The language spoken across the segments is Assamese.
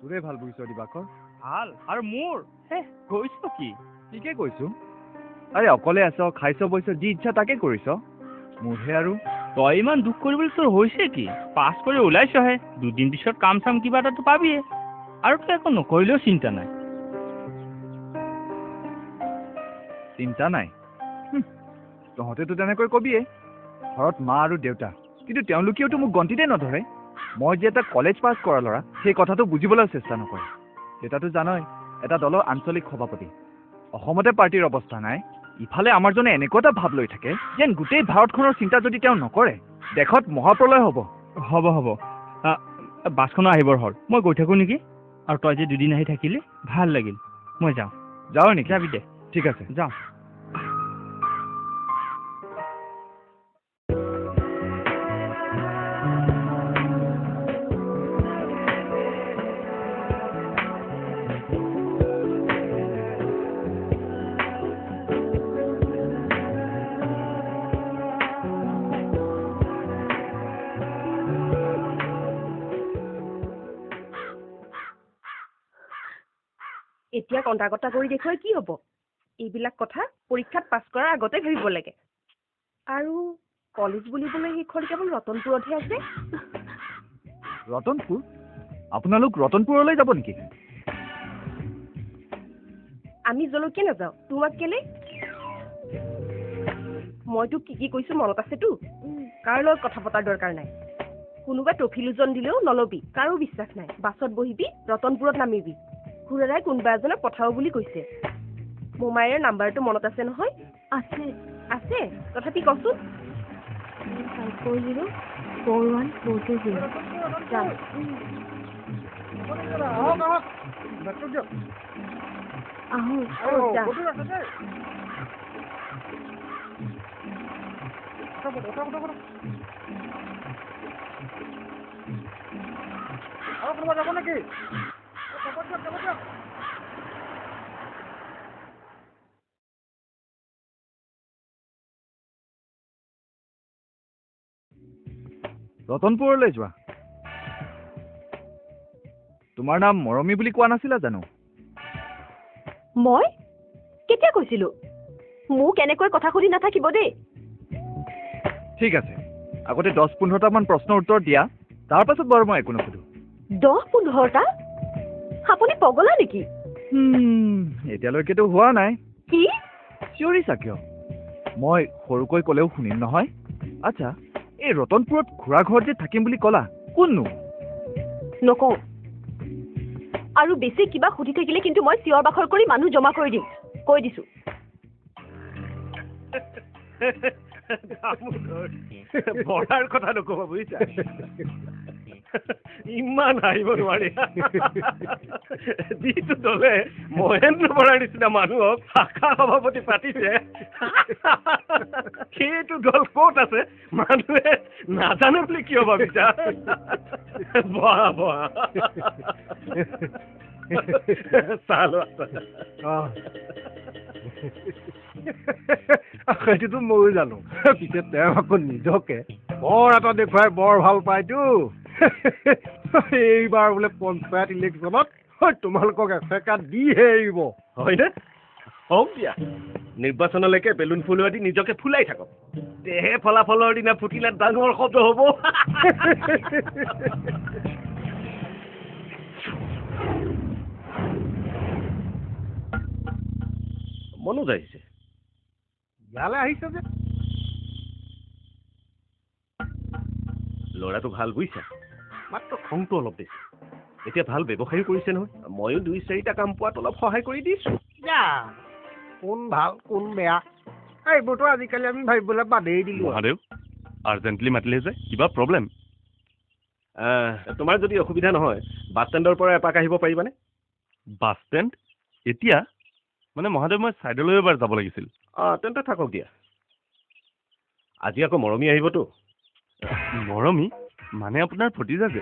তোৰে ভাল বুজিছ দিবাকৰ ভাল আৰু মোৰ হে কৈছ কি ঠিকে কৈছো আৰে অকলে আছ খাইছ বৈছ যি ইচ্ছা তাকে কৰিছ মোৰহে আৰু তই ইমান দুখ কৰিবলৈ তোৰ হৈছে কি পাছ কৰি ওলাইছহে দুদিন পিছত কাম চাম কিবা এটাতো পাবিয়ে আৰু তই একো নকৰিলেও চিন্তা নাই চিন্তা নাই তহঁতেতো তেনেকৈ কবিয়ে ঘৰত মা আৰু দেউতা কিন্তু তেওঁলোকেওতো মোক গন্তিতে নধৰে মই যে এটা কলেজ পাছ কৰা ল'ৰা সেই কথাটো বুজিবলৈ চেষ্টা নকৰে দেউতাটো জানই এটা দলৰ আঞ্চলিক সভাপতি অসমতে পাৰ্টিৰ অৱস্থা নাই ইফালে আমাৰ জনে এনেকুৱা এটা ভাৱ লৈ থাকে যেন গোটেই ভাৰতখনৰ চিন্তা যদি তেওঁ নকৰে দেশত মহাপ্ৰলয় হ'ব হ'ব হ'ব বাছখনো আহিবৰ হ'ল মই গৈ থাকোঁ নেকি আৰু তই যে দুদিন আহি থাকিলি ভাল লাগিল মই যাওঁ নেকি যাবি দে ঠিক আছে যাওঁ এতিয়া কণ্টাকটা কৰি দেখুৱাই কি হ'ব এইবিলাক কথা পৰীক্ষাত পাছ কৰাৰ আগতে ভাবিব লাগে আৰু কলেজ বুলিবলৈ সেইখন কেৱল ৰতনপুৰতহে আছে ৰতনপুৰ আপোনালোক ৰতনপুৰলৈ যাব নেকি আমি জলকীয়া নাযাওঁ তোমাক কেলে মই তোক কি কৈছো মনত আছেতো কাৰ লগত কথা পতাৰ দৰকাৰ নাই কোনোবা ট্ৰফিলোজন দিলেও নলবি কাৰো বিশ্বাস নাই বাছত বহিবি ৰতনপুৰত নামিবি খুৰাৰাই কোনোবা এজনক পঠাও বুলি কৈছে মোমাইৰ নাম্বাৰটো মনত আছে নহয় আছে আছে তথাপি কচোন 5404140 যাম যাব নেকি ৰতনপুৰলৈ যোৱা তোমাৰ নাম মৰমী বুলি কোৱা নাছিলা জানো মই কেতিয়া কৈছিলো মোক এনেকৈ কথা সুধি নাথাকিব দেই ঠিক আছে আগতে 10-15টা মান প্ৰশ্নৰ উত্তৰ দিয়া তাৰ পাছত বাৰু মই একো নুসুধো 10-15টা আপুনি পগলা নেকি এতিয়ালৈকেতো হোৱা নাই কি চিঞৰিছা কিয় মই সৰুকৈ ক'লেও শুনিম নহয় আচ্ছা এই ৰতনপুৰত খুৰা ঘৰত যে থাকিম বুলি ক'লা কোননো নকওঁ আৰু বেছি কিবা সুধি থাকিলে কিন্তু মই চিঞৰ বাখৰ কৰি মানুহ জমা কৰি দিম কৈ দিছো বৰাৰ কথা নকব বুজিছা ইমান হাঁহিব নোৱাৰি যিটো দলে মহেন্দ্ৰ বৰাৰ নিচিনা মানুহক শাখা সভাপতি পাতিছে সেইটো দল ক'ত আছে মানুহে নাজানে বুলি কিয় ভাবিছা বহা বহা চালো সেইটোতো ময়ো জানো পিছে তেওঁ আকৌ নিজকে বৰ এটা দেখুৱাই বৰ ভাল পায়তো এইবাৰ বোলে পঞ্চায়ত ইলেকশ্যনত তোমালোকক এচেকা দিহে এৰিব হয়নে হওক দিয়া নিৰ্বাচনলৈকে বেলুন ফুলোৱা দি নিজকে ফুলাই থাকক তেহে ফলাফলৰ দিনা ফুটিলে ডাঙৰ শব্দ হ'ব মনোজ আহিছে ইয়ালৈ আহিছে যে ল'ৰাটো ভাল বুজিছা মাত্ৰ খংটো অলপ বেছি এতিয়া ভাল ব্যৱসায়ো কৰিছে নহয় ময়ো 2-4টা কাম পোৱাত অলপ সহায় কৰি দিছো কোন ভাল কোন বেয়া এইবোৰতো আজিকালি আমি ভাবিবলৈ বাদেই দিলো মহাদেৱ আৰ্জেণ্টলি মাতিলে যে কিবা প্ৰব্লেম তোমাৰ যদি অসুবিধা নহয় বাছ ষ্টেণ্ডৰ পৰা এপাক আহিব পাৰিবানে বাছ ষ্টেণ্ড এতিয়া মানে মহাদেৱ মই ছাইডলৈ এবাৰ যাব লাগিছিল তেন্তে থাকক দিয়া আজি আকৌ মৰমী আহিবতো মৰমী মানে আপোনাৰ ভতিজা যে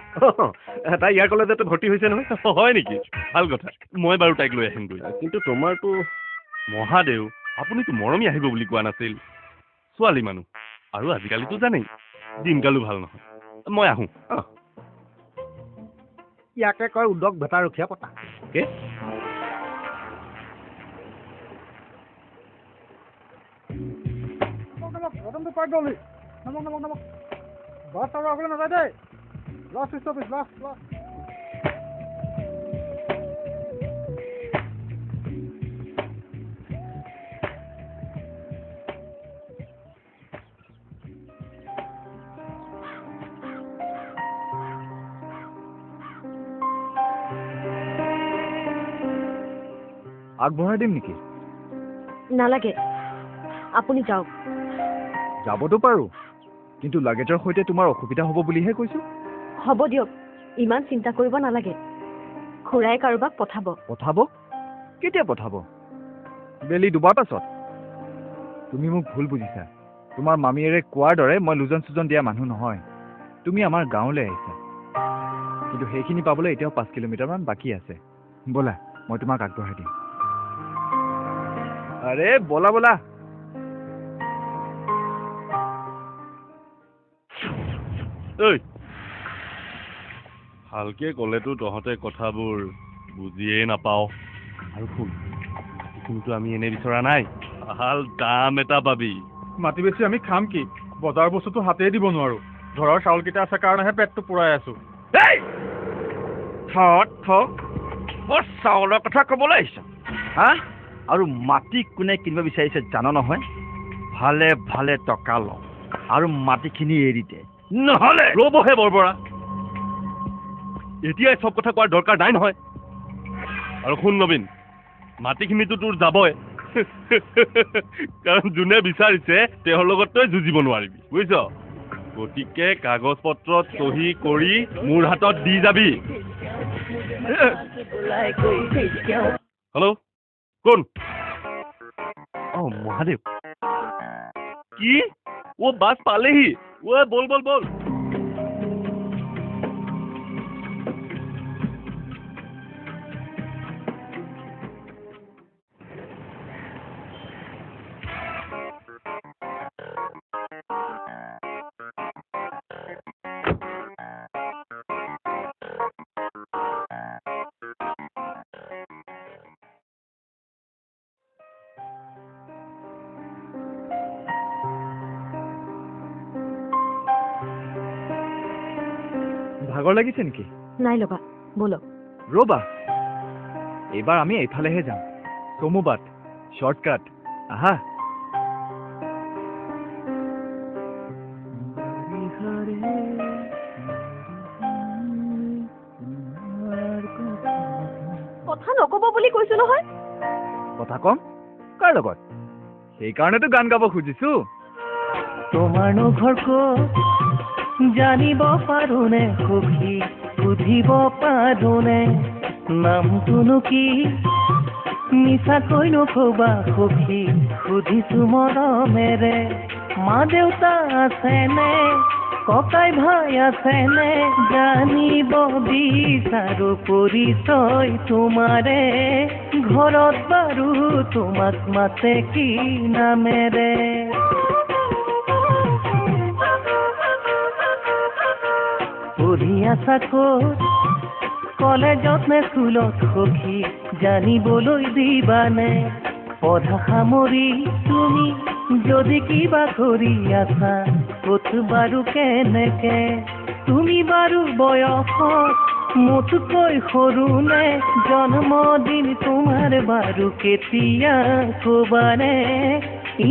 তাই ইয়াৰ কলেজতে ভৰ্তি হৈছে নহয় হয় নেকি ভাল কথা মই বাৰু তাইক লৈ আহিমগৈ কিন্তু তোমাৰতো মহাদেৱ আপুনিতো মৰমী আহিব বুলি কোৱা নাছিল ছোৱালী মানুহ আৰু আজিকালিতো জানেই দিনকালো ভাল নহয় মই আহোঁ ইয়াকে কয় উদক ভেটা ৰখীয়া পতা কি বাছ আৰু আগলৈ নাযায় দেই লাষ্ট ষ্টপিজ লাষ্ট আগবঢ়াই দিম নেকি নালাগে আপুনি যাওক যাবতো পাৰোঁ কিন্তু লাগেজৰ সৈতে তোমাৰ অসুবিধা হ'ব বুলিহে কৈছোঁ হ'ব দিয়ক ইমান চিন্তা কৰিব নালাগে খুৰাই কাৰোবাক পঠাব পঠাব কেতিয়া পঠাব বেলি দুবাৰ পাছত তুমি মোক ভুল বুজিছা তোমাৰ মামীয়েৰে কোৱাৰ দৰে মই লোজন চোজন দিয়া মানুহ নহয় তুমি আমাৰ গাঁৱলৈ আহিছা কিন্তু সেইখিনি পাবলৈ এতিয়াও 5 কিলোমিটাৰমান বাকী আছে ব'লা মই তোমাক আগবঢ়াই দিম আৰে ব'লা ব'লা ঐ ভালকে ক'লেতো তহঁতে কথাবোৰ বুজিয়েই নাপাওঁ আৰু শুন কিন্তু আমি এনে বিচৰা নাই ভাল দাম এটা পাবি মাটি বেছি আমি খাম কি বজাৰ বস্তুটো হাতেই দিব নোৱাৰো ঘৰৰ চাউলকেইটা আছে কাৰণেহে পেটটো পুৰাই আছো বৰ চাউলৰ কথা ক'বলৈ আহিছ হা আৰু মাটি কোনে কিনিব বিচাৰিছে জান নহয় ভালে ভালে টকা ল আৰু মাটিখিনি এৰি দে নহ'লে ৰ'বহে বৰবৰা এতিয়াই চব কথা কোৱাৰ দৰকাৰ নাই নহয় আৰু শুন নবীন মাটিখিনিতো তোৰ যাবই কাৰণ যোনে বিচাৰিছে তেওঁৰ লগত তই যুঁজিব নোৱাৰিবি বুজিছ গতিকে কাগজ পত্ৰত চহী কৰি মোৰ হাতত দি যাবি হেল্ল' কোন মহাদেৱ কি বাছ পালেহি বল বল বল ভাগৰ লাগিছে নেকি নাই লগা ব'লক ৰ'বা এইবাৰ আমি এইফালেহে যাম চমুবাট শ্বৰ্টকাট আহা কথা নক'ব বুলি কৈছো নহয় কথা কম কাৰ লগত সেইকাৰণেতো গান গাব খুজিছো তোমাৰনো ঘৰ ক'ত জানিব পাৰোনে সখী সুধিব পাৰোনে নামটোনো কি মিছাকৈ নকবা সখী সুধিছো মৰমেৰে মা দেউতা আছেনে ককাই ভাই আছেনে জানিব বিচাৰো পৰিচয় তোমাৰে ঘৰত বাৰু তোমাক মাতে কি নামেৰে পঢ়ি আছা ক'ত কলেজত নে স্কুলত সখী জানিবলৈ দিবানে পঢ়া সামৰি তুমি যদি কিবা কৰি আছা ক'ত বাৰু কেনেকে তুমি বাৰু বয়সত মোতকৈ সৰু নে জন্মদিন তোমাৰ বাৰু কেতিয়া ক'বানে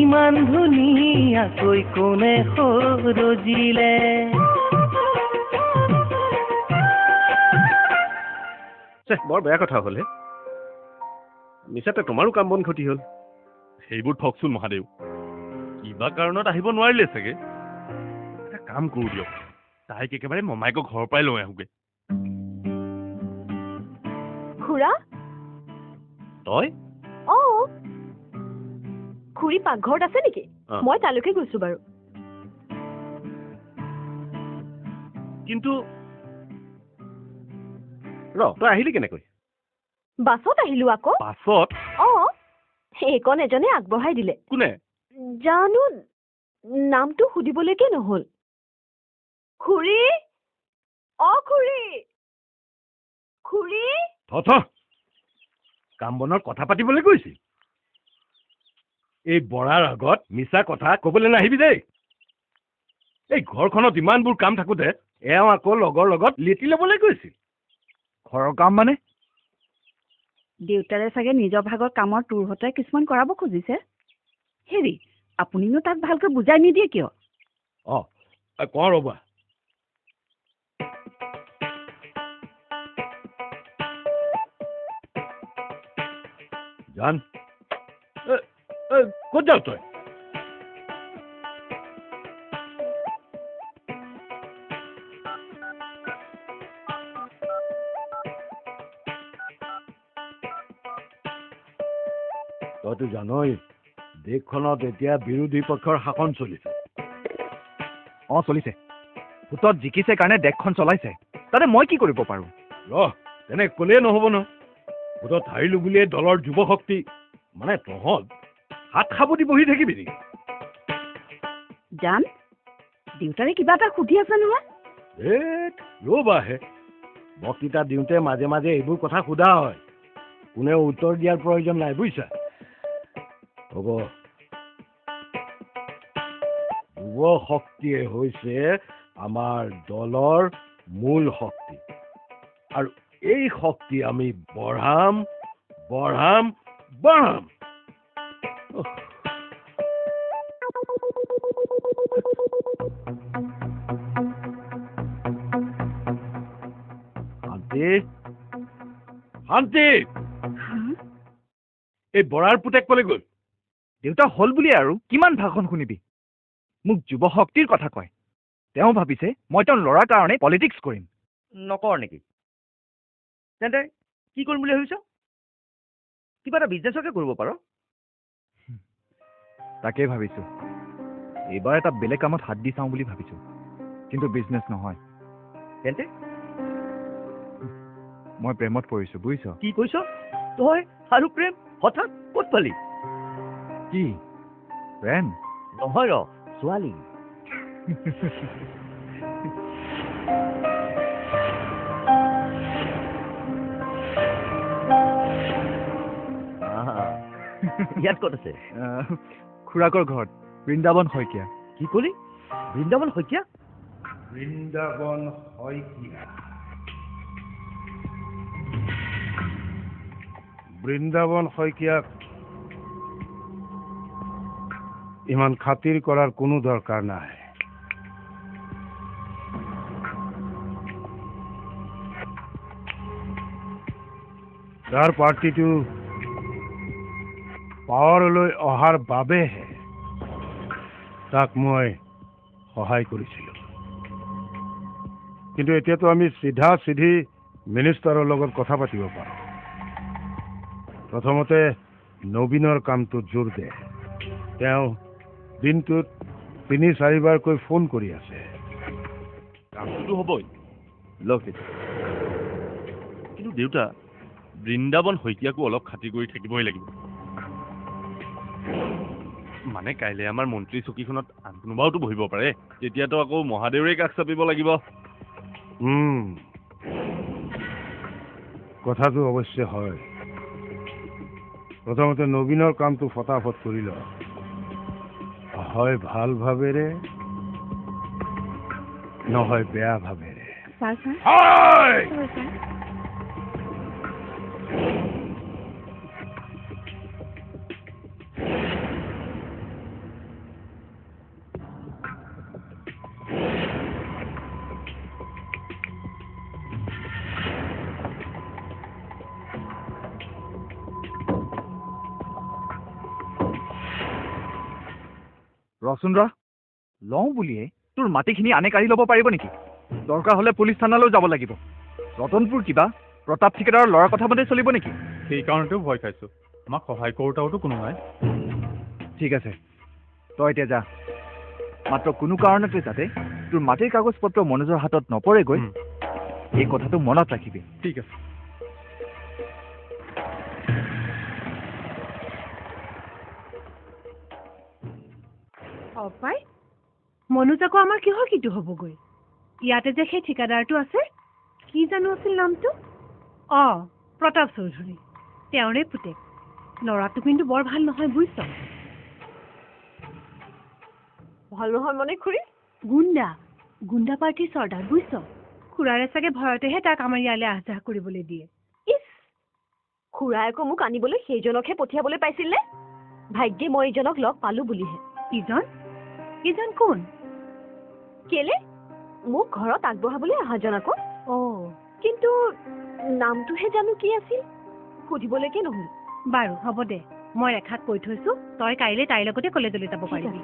ইমান ধুনীয়াকৈ কোনে সৰজিলে বৰ বেয়া কথা হ'লে মিছাতে তোমাৰো কাম বন ক্ষতি হ'ল সেইবোৰ ঠকচোন মহাদেৱ কিবা কাৰণত আহিব নোৱাৰিলে চাগে এটা কাম কৰো দিয়ক তাইক একেবাৰে মমাইকৰ ঘৰৰ পৰাই লৈ আহোগে খুৰা তই খুৰী পাকঘৰত আছে নেকি মই তালৈকে গৈছো বাৰু কিন্তু তই আহিলি কেনেকৈ বাছত আহিলো আকৌ পাছত এইকণ এজনে আগবঢ়াই দিলে কোনে জানো নামটো সুধিবলৈকে নহ'ল খুৰী খুৰী খুৰী থ কাম বনৰ কথা পাতিবলৈ গৈছিল এই বৰাৰ আগত মিছা কথা ক'বলৈ নাহিবি দেই এই ঘৰখনত ইমানবোৰ কাম থাকোঁতে এওঁ আকৌ লগৰ লগত লেটি ল'বলৈ গৈছিল ঘৰৰ কাম মানে দেউতাৰে চাগে নিজৰ ভাগৰ কামৰ তোৰ হতে কিছুমান কৰাব খুজিছে হেৰি আপুনিনো তাক ভালকৈ বুজাই নিদিয়ে কিয় কওঁ ৰ'বা জান ক'ত যাৱ তই তইতো জানই দেশখনত এতিয়া বিৰোধী পক্ষৰ শাসন চলিছে চলিছে ভোটত জিকিছে কাৰণে দেশখন চলাইছে তাতে মই কি কৰিব পাৰোঁ তেনে ক'লেই নহ'ব ন ভোটত হাৰিলো বুলিয়ে দলৰ যুৱ শক্তি মানে তহঁত হাত সাৱটি বহি থাকিবি নেকি জান দেউতাৰে কিবা এটা সুধি আছে নহয় ৰ'বাহে বক্তৃতা দিওঁতে মাজে মাজে এইবোৰ কথা সোধা হয় কোনেও উত্তৰ দিয়াৰ প্ৰয়োজন নাই বুজিছা হ'ব যুৱ শক্তিয়ে হৈছে আমাৰ দলৰ মূল শক্তি আৰু এই শক্তি আমি বঢ়াম বঢ়াম বঢ়াম শান্তি শান্তি এই বৰাৰ পুতেক ক'লে গ'ল দেউতা হ'ল বুলিয়ে আৰু কিমান ভাষণ শুনিবি মোক যুৱ শক্তিৰ কথা কয় তেওঁ ভাবিছে মই তেওঁৰ ল'ৰাৰ কাৰণে পলিটিক্স কৰিম নকৰ নেকি তেন্তে কি কৰিম বুলি ভাবিছ কিবা এটা বিজনেছকে কৰিব পাৰ তাকেই ভাবিছোঁ এইবাৰ এটা বেলেগ কামত হাত দি চাওঁ বুলি ভাবিছোঁ কিন্তু বিজনেছ নহয় তেন্তে মই প্ৰেমত পৰিছোঁ বুজিছ কি কৈছ তই আৰু প্ৰেম হঠাৎ ক'ত পালি কি প্ৰেম নহয় ৰ ছোৱালী ইয়াত ক'ত আছে খুৰাকৰ ঘৰত বৃন্দাবন শইকীয়া কি ক'লি বৃন্দাবন শইকীয়া বৃন্দাবন শইকীয়া বৃন্দাবন শইকীয়াক ইমান খাতিৰ কৰাৰ কোনো দৰকাৰ নাই তাৰ পাৰ্টিটো পাৱাৰলৈ অহাৰ বাবেহে তাক মই সহায় কৰিছিলোঁ কিন্তু এতিয়াতো আমি চিধা মিনিষ্টাৰৰ লগত কথা পাতিব পাৰোঁ প্ৰথমতে নবীনৰ কামটোত জোৰ দে তেওঁ দিনটোত ৩-৪বাৰকৈ ফোন কৰি আছে কামটোতো হ'বই লওক কিন্তু দেউতা বৃন্দাবন শইকীয়াকো অলপ খাতিৰ কৰি থাকিবই লাগিব মানে কাইলৈ আমাৰ মন্ত্ৰী চকীখনত আন কোনোবাওতো বহিব পাৰে তেতিয়াতো আকৌ মহাদেউৰে কাষ চাপিব লাগিব কথাটো অৱশ্যে হয় প্ৰথমতে নবীনৰ কামটো ফটাফট কৰি ল হয় ভাল ভাৱেৰে নহয় বেয়া ভাৱেৰে ৰচোন লওঁ বুলিয়ে তোৰ মাটিখিনি আনে কাঢ়ি ল'ব পাৰিব নেকি দৰকাৰ হ'লে পুলিচ থানালৈ যাব লাগিব ৰতনপুৰ কিবা প্ৰতাপ ঠিকাদাৰৰ ল'ৰাৰ কথা মতে চলিব নেকি সেইকাৰণেতো ভয় খাইছোঁ আমাক সহায় কৰোঁতাওতো কোনো নাই ঠিক আছে তই এতিয়া যা মাত্ৰ কোনো কাৰণতে যাতে তোৰ মাটিৰ কাগজ পত্ৰ মনোজৰ হাতত নপৰেগৈ এই কথাটো মনত ৰাখিবি ঠিক আছে অপাই মনোজ আকৌ আমাৰ কিহৰ কিটো হ'বগৈ ইয়াতে যে সেই ঠিকাদাৰটো আছে কি জানো আছিল নামটো প্ৰতাপ চৌধুৰী তেওঁৰে পুতেক ল'ৰাটো কিন্তু বৰ ভাল নহয় বুজিছ ভাল নহয় মানে খুৰী গুণ্ডা পাৰ্টিৰ চৰ্দাৰ বুজিছ খুৰাৰে চাগে ভয়তেহে তাক আমাৰ ইয়ালৈ আহ যাহ কৰিবলৈ দিয়ে ইছ খুৰাই আকৌ মোক আনিবলৈ সেইজনকহে পঠিয়াবলৈ পাইছিল নে ভাগ্যে মই এইজনক লগ পালো বুলিহে ইজন কোন কেলে মোক ঘৰত আগবঢ়াবলৈ অহাজন আকৌ কিন্তু নামটোহে জানো কি আছিল সুধিবলৈকে নহল বাৰু হ'ব দে মই ৰেখাক কৈ থৈছো তই কাইলৈ তাইৰ লগতে কলেজলৈ যাব পাৰিবি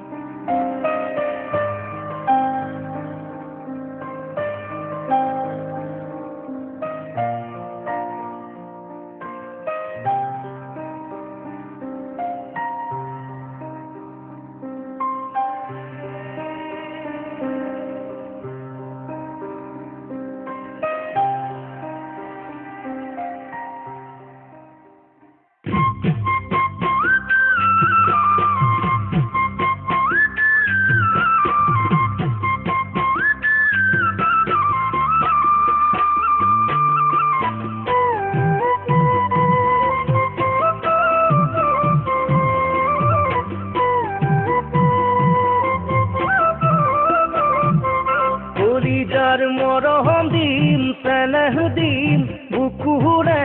মৰম দিম চেনেহ দিম বুকুৰে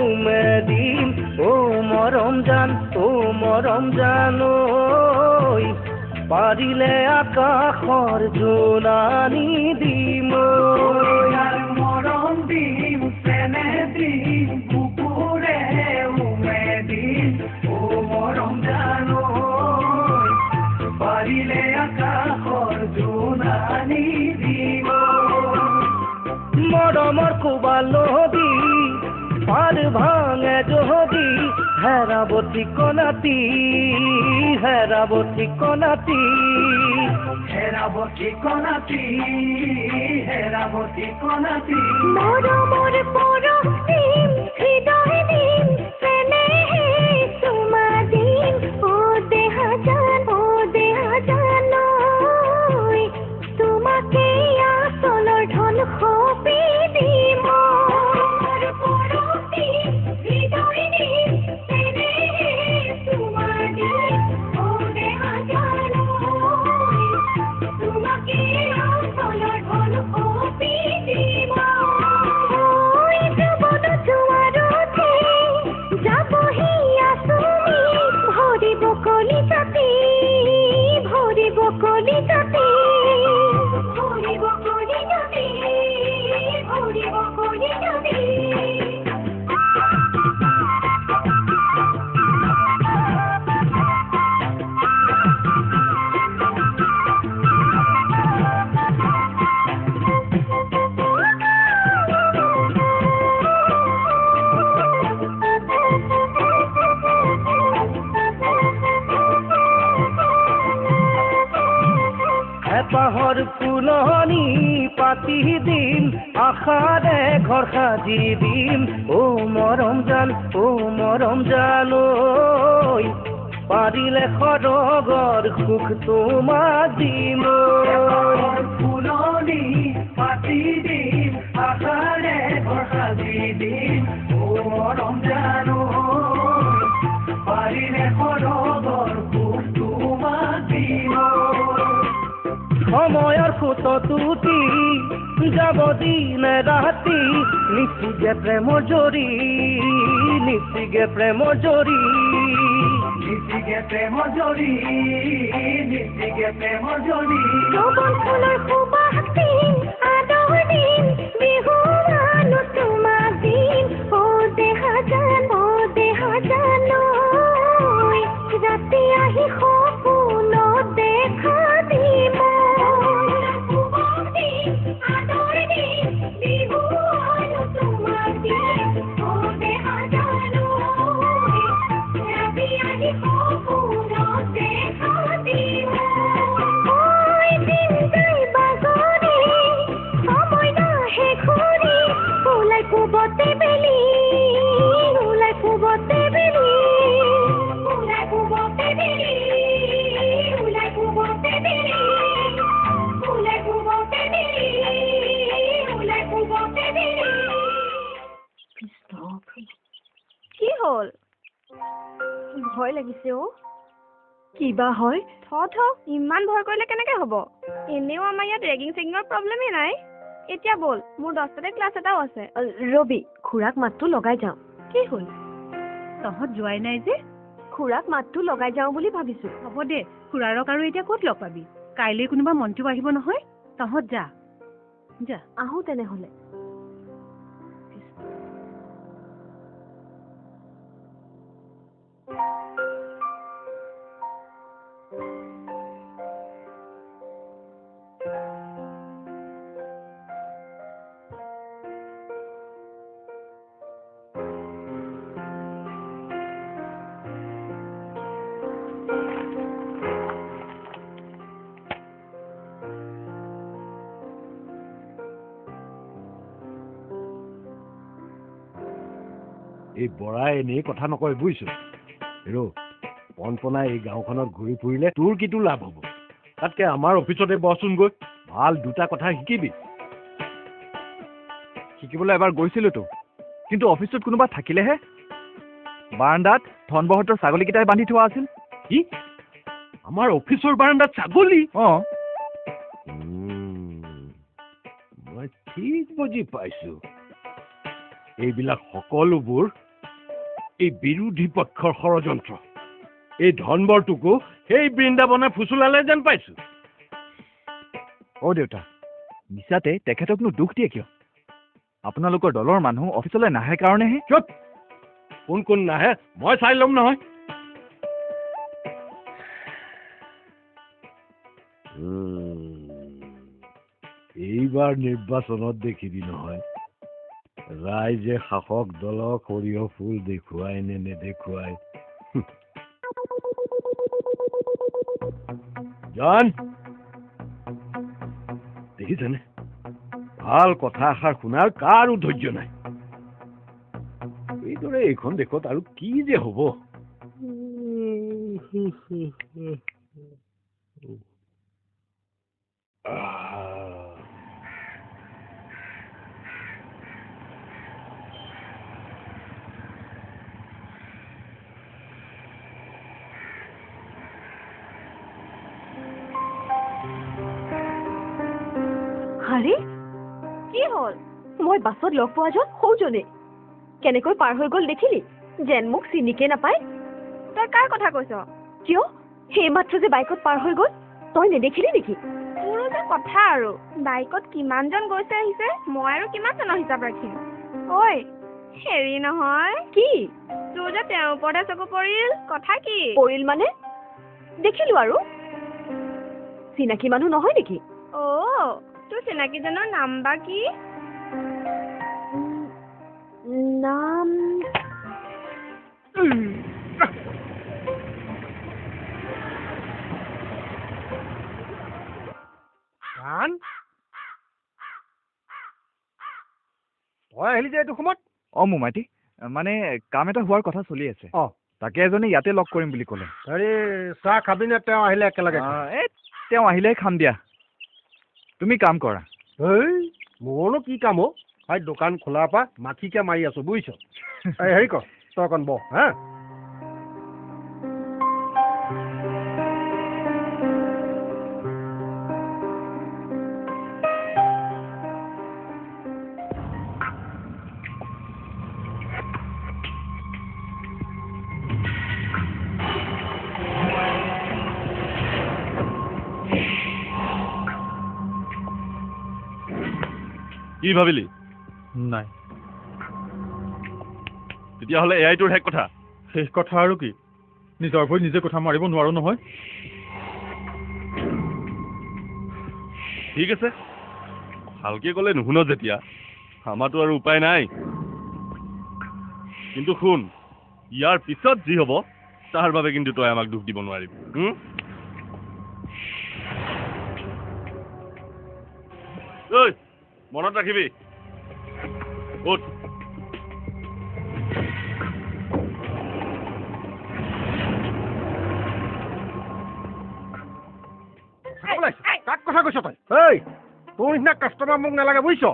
উমে দিম মৰম জান ঐ পাৰিলে আকাশৰ জোনানি দিম মৰম দিম চেনেহ দিম বুকুৰে উমে দিম মৰম জান পাৰিলে আকাশৰ জোনানি দিম মৰমৰ কোবালো দি পাৰ ভাঙে যদি হেৰাব ঠিকনাতি মৰমৰ পৰম হৃদয় দিম চেনেহে চুমা দিম দেহা জান তোমাকে আচলৰ ধন সপি দিম হৃদয় দিম চেনেহে চুমা দিম দেহা জান তোমাকে আচলৰ ধন সপি দিম জীৱন জোৱাৰতে যাবহি আঁচনি ভৰিব কলিজাতে পাহৰ ফুলনি পাতি দিম আশাৰে ঘৰ সাজি দিম মৰম জান ঐ পাৰিলে সৰগৰ সুখ তোমাক দিম ফুলনি পাতি দিম আশাৰে ঘৰ সাজি দিম মৰম জান পাৰিলে সৰগৰ সুখ তোমাক দিম সময়ৰ সুত তুতি যাব দিন ৰাতি নিচিগে প্ৰেমৰ জৰি যৌৱন ফুলৰ সুবাস দিম আদৰ দিম বিহুৱান তোমাক দিম দেহা জান ৰাতি আহি সপোনত দেখা দিম কুবতে বেলি ওলাই কুবতে বেলি হ'ল ভয় লাগিছে অ কিবা হয় ইমান ভয় কৰিলে কেনেকে হ'ব এনেও আমাৰ ইয়াত ৰেগিং চেগিঙৰ প্ৰব্লেমেই নাই এতিয়া বল মোৰ 10টাতে ক্লাছ এটাও আছে ৰবি খুৰাক মাতটো লগাই যাওঁ কি হ'ল তহঁত যোৱাই নাই যে খুৰাক মাতটো লগাই যাওঁ বুলি ভাবিছো হ'ব দে খুৰাৰক আৰু এতিয়া ক'ত লগ পাবি কাইলৈ কোনোবা মন্ত্ৰীও আহিব নহয় তহঁত যা যা আহো তেনেহ'লে এই বৰাই এনেই কথা নকয় বুজিছ ৰ পনপনাই এই গাঁওখনত ঘূৰি ফুৰিলে তোৰ কিটো লাভ হ'ব তাতকে আমাৰ অফিচতে বহচোন গৈ ভাল দুটা কথা শিকিবি শিকিবলৈ এবাৰ গৈছিলোতো কিন্তু অফিচত কোনোবা থাকিলেহে বাৰাণ্ডাত ধনবহঁতৰ ছাগলীকেইটাই বান্ধি থোৱা আছিল কি আমাৰ অফিচৰ বাৰাণ্ডাত ছাগলী অঁ মই ঠিক বুজি পাইছো এইবিলাক সকলোবোৰ এই বিৰোধী পক্ষৰ ষড়যন্ত্ৰ এই ধনবৰটোকো সেই বৃন্দাবনে ফুচুলালে যেন পাইছো অ' দেউতা মিছাতে তেখেতকনো দুখ দিয়ে কিয় আপোনালোকৰ দলৰ মানুহ অফিচলৈ নাহে কাৰণেহে চুপ কোন কোন নাহে মই চাই ল'ম নহয় এইবাৰ নিৰ্বাচনত দেখিবি নহয় ৰাইজে শাসক দলক সৰিয়হ ফুল দেখুৱাই নে নেদেখুৱাই জান দেখিছেনে ভাল কথা এষাৰ শুনাৰ কাৰো ধৈৰ্য নাই এইদৰে এইখন দেশত আৰু কি যে হ'ব আৰে কি হ'ল মই বাছত লগ পোৱা জন সৌজনে কেনেকৈ পাৰ হৈ গ'ল দেখিলি যেন মোক চিনিকে নাপায় তই কাৰ কথা কৈছ কিয় সেই মাত্ৰ যে বাইকত পাৰ হৈ গ'ল তই নেদেখিলি নেকি তোৰো যে কথা আৰু বাইকত কিমানজন গৈছে আহিছে মই আৰু কিমানজনৰ হিচাপ ৰাখিম ঐ হেৰি নহয় কি তোৰ যে তেওঁৰ ওপৰতে চকু পৰিল কথা কি পৰিল মানে দেখিলো আৰু চিনাকি মানুহ নহয় নেকি অ' তোৰ চিনাকিজনৰ নাম বা কি নাম তই আহিলি যে এইটো সময়ত অঁ মোমাইটি মানে কাম এটা হোৱাৰ কথা চলি আছে অঁ তাকে এজনে ইয়াতে লগ কৰিম বুলি ক'লে হেৰি চাহ খাবি নে তেওঁ আহিলে একেলগে এই তেওঁ আহিলেহে খাম দিয়া তুমি কাম কৰা এই মোৰনো কি কাম অ' ভাই দোকান খোলাৰ পৰা মাখিকে মাৰি আছো বুজিছ হেৰি কৰ তই অকণ বহ হা কি ভাবিলি নাই তেতিয়াহ'লে এয়াই তোৰ শেষ কথা শেষ কথা আৰু কি নিজৰ ভৰি নিজে কথা মাৰিব নোৱাৰো নহয় ঠিক আছে ভালকে ক'লে নুশুন যেতিয়া আমাৰতো আৰু উপায় নাই কিন্তু শুন ইয়াৰ পিছত যি হ'ব তাৰ বাবে কিন্তু তই আমাক দুখ দিব নোৱাৰিবি ঐ মনত ৰাখিবি উঠ কাক কথা কৈছ তই এই তোৰ নিচিনা কাষ্টমাৰ মোক নালাগে বুজিছ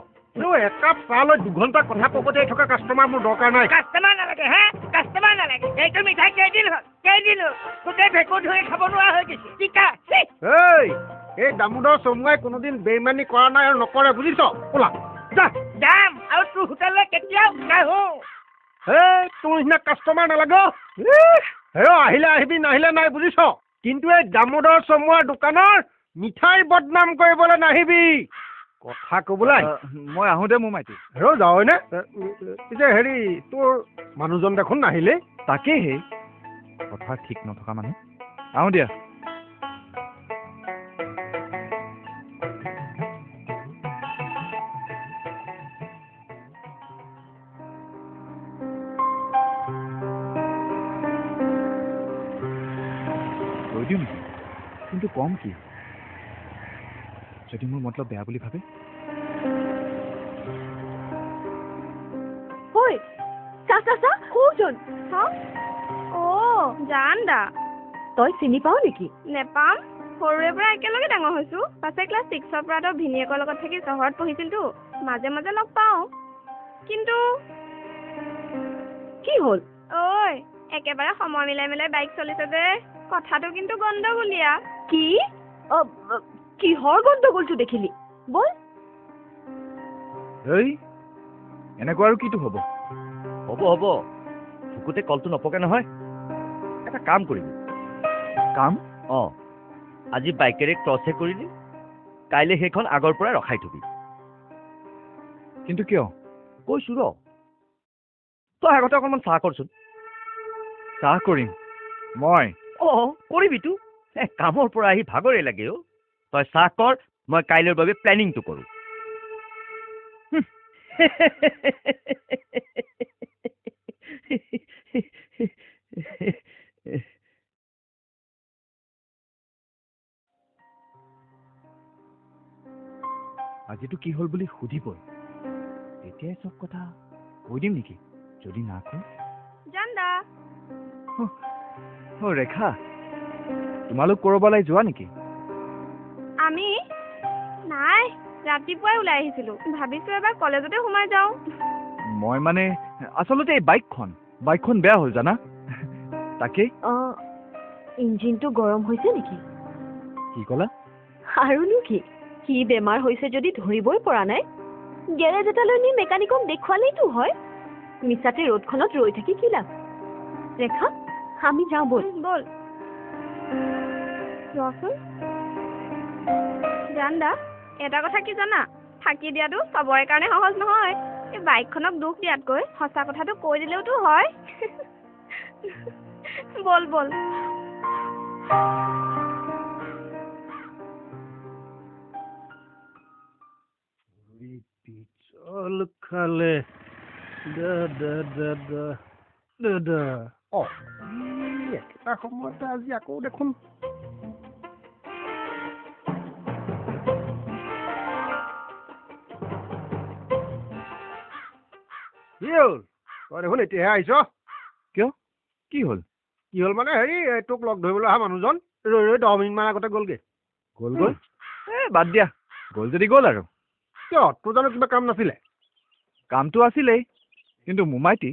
একাপ চাহ লৈ 2 ঘণ্টা কথা পকতিয়াই থকা কাষ্টমাৰ মোৰ দৰকাৰ নাই কাষ্টমাৰ নালাগে হে কাষ্টমাৰ এইটো মিঠাই কেইদিন গোটেই ভেঁকুৰ ধৰি খাব নোৱাৰা হৈ গৈছে টিকা এই দামোদৰ চমুৱাই কোনোদিন বেইমানি কৰা নাই আৰু নকৰে বুজিছ ওলা যা যাম আৰু তোৰ হোটেললৈ কেতিয়াও নাহো তোৰ নিচিনা কাষ্টমাৰ নালাগে আহিলে আহিবি নাহিলে নাই বুজিছ কিন্তু এই দামোদৰ চমুৱাৰ দোকানৰ মিঠাই বদনাম কৰিবলৈ নাহিবি কথা কবলৈ মই আহোঁ দে মোৰ মাইতি যাওঁ নে পিছে হেৰি তোৰ মানুহজন দেখোন নাহিলে তাকেহে কথা ঠিক নথকা মানুহ আহোঁ দিয়া কৈ দিওঁ নেকি কিন্তু কম কি যদি মোৰ মতলব বেয়া বুলি ভাবে ঐ চা কোন জান দা তই চিনি পাও নেকি নেপাম সৰুৰে পৰা একেলগে ডাঙৰ হৈছো পাছে ক্লাছ 6ৰ পৰা তো ভিনিয়েকৰ লগত থাকি চহৰত পঢ়িছিলতো মাজে মাজে লগ পাওঁ কিন্তু কি হ'ল ঐ একেবাৰে সময় মিলাই বাইক চলিছে যে কথাটো কিন্তু গণ্ডগোলীয়া কি কিহৰ গণ্ডগোলটো দেখিলি বল এই এনেকুৱা আৰু কিটো হ'ব হ'ব ভুকুতে কলটো নপকে নহয় এটা কাম কৰিবি কাম আজি বাইকেৰে ক্ৰছহে কৰিলি কাইলৈ সেইখন আগৰ পৰা ৰখাই থবি কিন্তু কিয় কৈছো ৰ তই আগতে অকণমান চাহ কৰচোন চাহ কৰিম মই কৰিবিতো কামৰ পৰা আহি ভাগৰে লাগে তই চাহ কৰ মই কাইলৈৰ বাবে প্লেনিংটো কৰোঁ আজিতো কি হ'ল বুলি সুধিবই তেতিয়াই চব কথা কৈ দিম নেকি যদি না কওঁ জান দা ৰেখা তোমালোক কৰবালৈ যোৱা নেকি আমি নাই ৰাতিপুৱাই ওলাই আহিছিলো ভাবিছো এবাৰ কলেজতে সোমাই যাওঁ মই মানে আচলতে এই বাইকখন বেয়া হ'ল জানা তাকেই ইঞ্জিনটো গৰম হৈছে নেকি কি ক'লা আৰুনো কি বেমাৰ হৈছে যদি ধৰিবই পৰা নাই গেৰেজ এটালৈ নি মেকানিকক দেখুৱালেইতো হয় মিছাতে ৰ'দখনত ৰৈ থাকি কি লাভ ৰেখা আমি যাওঁ বল ৰচোন জান দা এটা কথা কি জানা থাকি দিয়াটো চবৰে কাৰণে সহজ নহয় এই বাইকখনক দুখ দিয়াতকৈ সঁচা কথাটো কৈ দিলেওতো হয় বল পিছল খালে একেটা সময়তে আজি আকৌ দেখোন কি হ'ল তই দেখোন এতিয়াহে আহিছ কিয় কি হ'ল মানে হেৰি তোক লগ ধৰিবলৈ অহা মানুহজন ৰৈ 10 মিনিটমান আগতে গ'লগৈ বাদ দিয়া গ'ল যদি গ'ল আৰু কিয় তোৰ জানো কিবা কাম নাছিলে কামটো আছিলেই কিন্তু মোমাইটি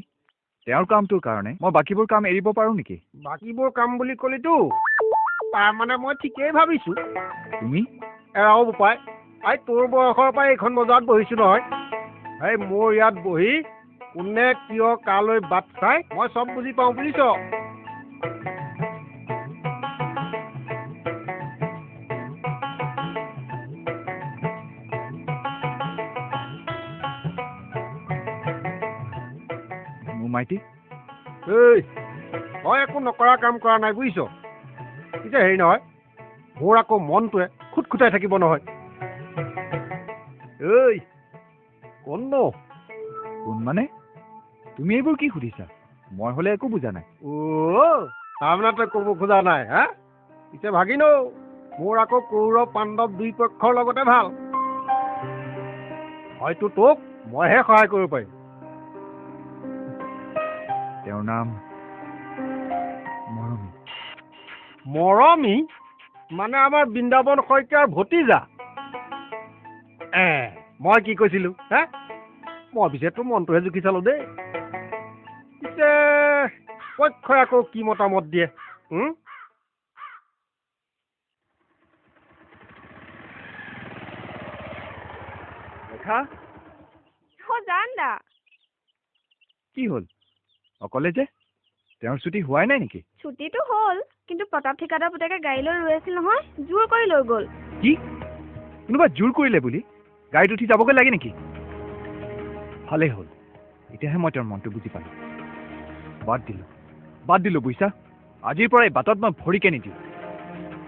তেওঁৰ কামটোৰ কাৰণে মই বাকীবোৰ কাম এৰিব পাৰোঁ নেকি বাকীবোৰ কাম বুলি ক'লিতো তাৰমানে মই ঠিকেই ভাবিছোঁ তুমি এৰাও উপায় তোৰ বয়সৰ পৰা এইখন বজাৰত বহিছোঁ নহয় মোৰ ইয়াত বহি কোনে কিয় কালৈ বাট চাই মই চব বুজি পাওঁ বুজিছ মাইটি তই একো নকৰা কাম কৰা নাই বুজিছ পিছে হেৰি নহয় মোৰ আকৌ মনটোৱে খুটখুটাই থাকিব নহয় কোন মানে তুমি এইবোৰ কি সুধিছা মই হ'লে একো বুজা নাই তাৰমানে তই ক'ব খোজা নাই পিছে ভাগিনো মোৰ আকৌ কৌৰৱ পাণ্ডৱ দুই পক্ষৰ লগতে ভাল হয়তো তোক মইহে সহায় কৰিব পাৰিম তেওঁৰ নাম মৰমী মানে আমাৰ বৃন্দাবন শইকীয়াৰ ভতিজা মই কি কৈছিলো মই পিছে তোৰ মনটোহে জুখি চালো দেই পিছে পক্ষই আকৌ কি মতামত দিয়ে ৰেখা জান দা কি হ'ল অকলে যে তেওঁৰ ছুটি হোৱাই নাই নেকি ছুটিটো হ'ল কিন্তু প্ৰতাপ ঠিকাদাৰ পুতেকে গাড়ী লৈ ৰৈ আছিল নহয় জোৰ কৰি লৈ গ'ল কি কোনোবা জোৰ কৰিলে বুলি গাড়ীত উঠি যাবগৈ লাগে নেকি ভালেই হ'ল এতিয়াহে মই তেওঁৰ মনটো বুজি পালোঁ বাদ দিলোঁ বুজিছা আজিৰ পৰা এই বাটত মই ভৰিকে নিদিওঁ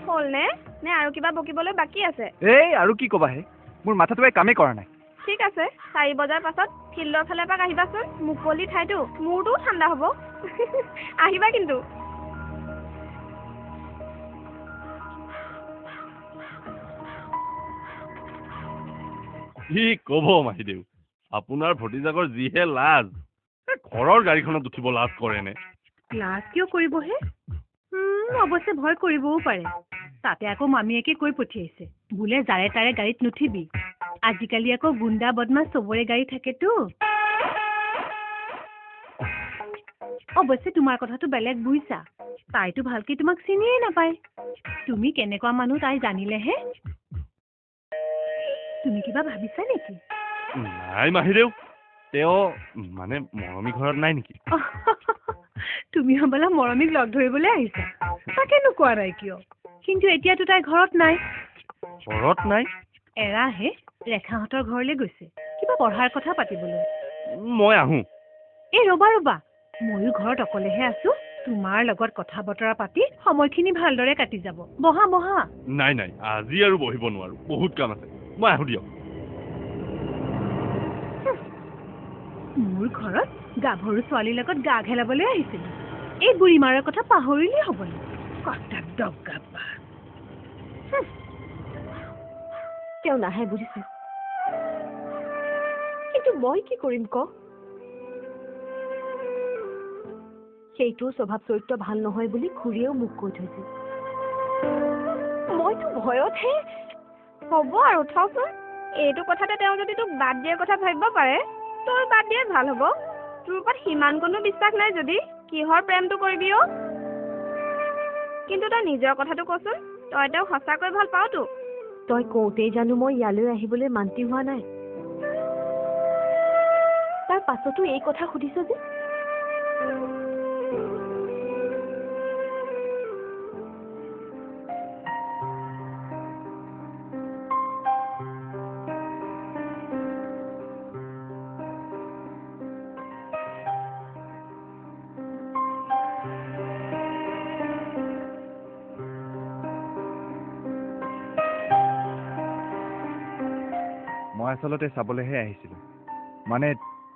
হ'ল নে আৰু কিবা বকিবলৈ বাকী আছে এই আৰু কি ক'বাহে মোৰ মাথাটোৱে কামেই কৰা নাই ঠিক আছে 4 বজাৰ পাছত ফিল্ডৰ ফালে এপাক আহিবাচোন মুকলি ঠাইটো মূৰটোও ঠাণ্ডা হ'ব আহিবা কিন্তু কি ক'ব মাহীদেউ আপোনাৰ ভতিজাকৰ যিহে লাজ ঘৰৰ গাড়ীখনত উঠিব লাজ কৰেনে লাজ কিয় কৰিবহে অৱশ্যে ভয় কৰিবও পাৰে তাতে আকৌ মামীয়েকে কৈ পঠিয়াইছে বোলে যাৰে তাৰে গাড়ীত নুঠিবি আজিকালি আকৌ গুণ্ডা বদমাছ চবৰে গাড়ী থাকেতো অৱশ্যে তোমাৰ কথাটো বেলেগ বুজিছা তাইতো ভালকে তোমাক চিনিয়ে নাপায় তুমি কেনেকুৱা মানুহ তাই জানিলেহে তুমি কিবা ভাবিছা নেকি নাই মাহীদেউ তেওঁ মানে মৰমী ঘৰত নাই নেকি তুমি হবলা মৰমীক লগ ধৰিবলৈ আহিছা তাকেনো কোৱা নাই কিয় কিন্তু এতিয়াতো তাই ঘৰত নাই এৰাহে ৰেখাহঁতৰ ঘৰলৈ গৈছে কিবা পঢ়াৰ কথা পাতিবলৈ মই আহোঁ এই ৰবা ময়ো ঘৰত অকলেহে আছো তোমাৰ লগত কথা বতৰা পাতি সময়খিনি ভালদৰে কাটি যাব বহা নাই আজি আৰু বহিব নোৱাৰো বহুত কাম আছে মই আহোঁ দিয়ক মোৰ ঘৰত গাভৰু ছোৱালীৰ লগত গা ঘেলাবলৈ আহিছিল এই বুঢ়ী মাৰৰ কথা পাহৰিলেই হ'বনে কথা দগাবা তেওঁ নাহে বুজিছো কিন্তু মই কি কৰিম ক সেইটো স্বভাৱ চৰিত্ৰ ভাল নহয় বুলি খুৰীয়েও মোক কৈ থৈছিল মইতো ভয়তহে হ'ব আৰু থচোন এইটো কথাতে তেওঁ যদি তোক বাদ দিয়াৰ কথা ভাবিব পাৰে তোৰ বাদ দিয়াই ভাল হ'ব তোৰ ওপৰত সিমান কোনো বিশ্বাস নাই যদি কিহৰ প্ৰেমটো কৰিবি কিন্তু তই নিজৰ কথাটো কচোন তই তেওঁক সঁচাকৈ ভাল পাওঁতো তই কওঁতেই জানো মই ইয়ালৈ আহিবলৈ মান্তি হোৱা নাই তাৰ পাছতো এই কথা সুধিছ যে মই আচলতে চাবলৈহে আহিছিলোঁ মানে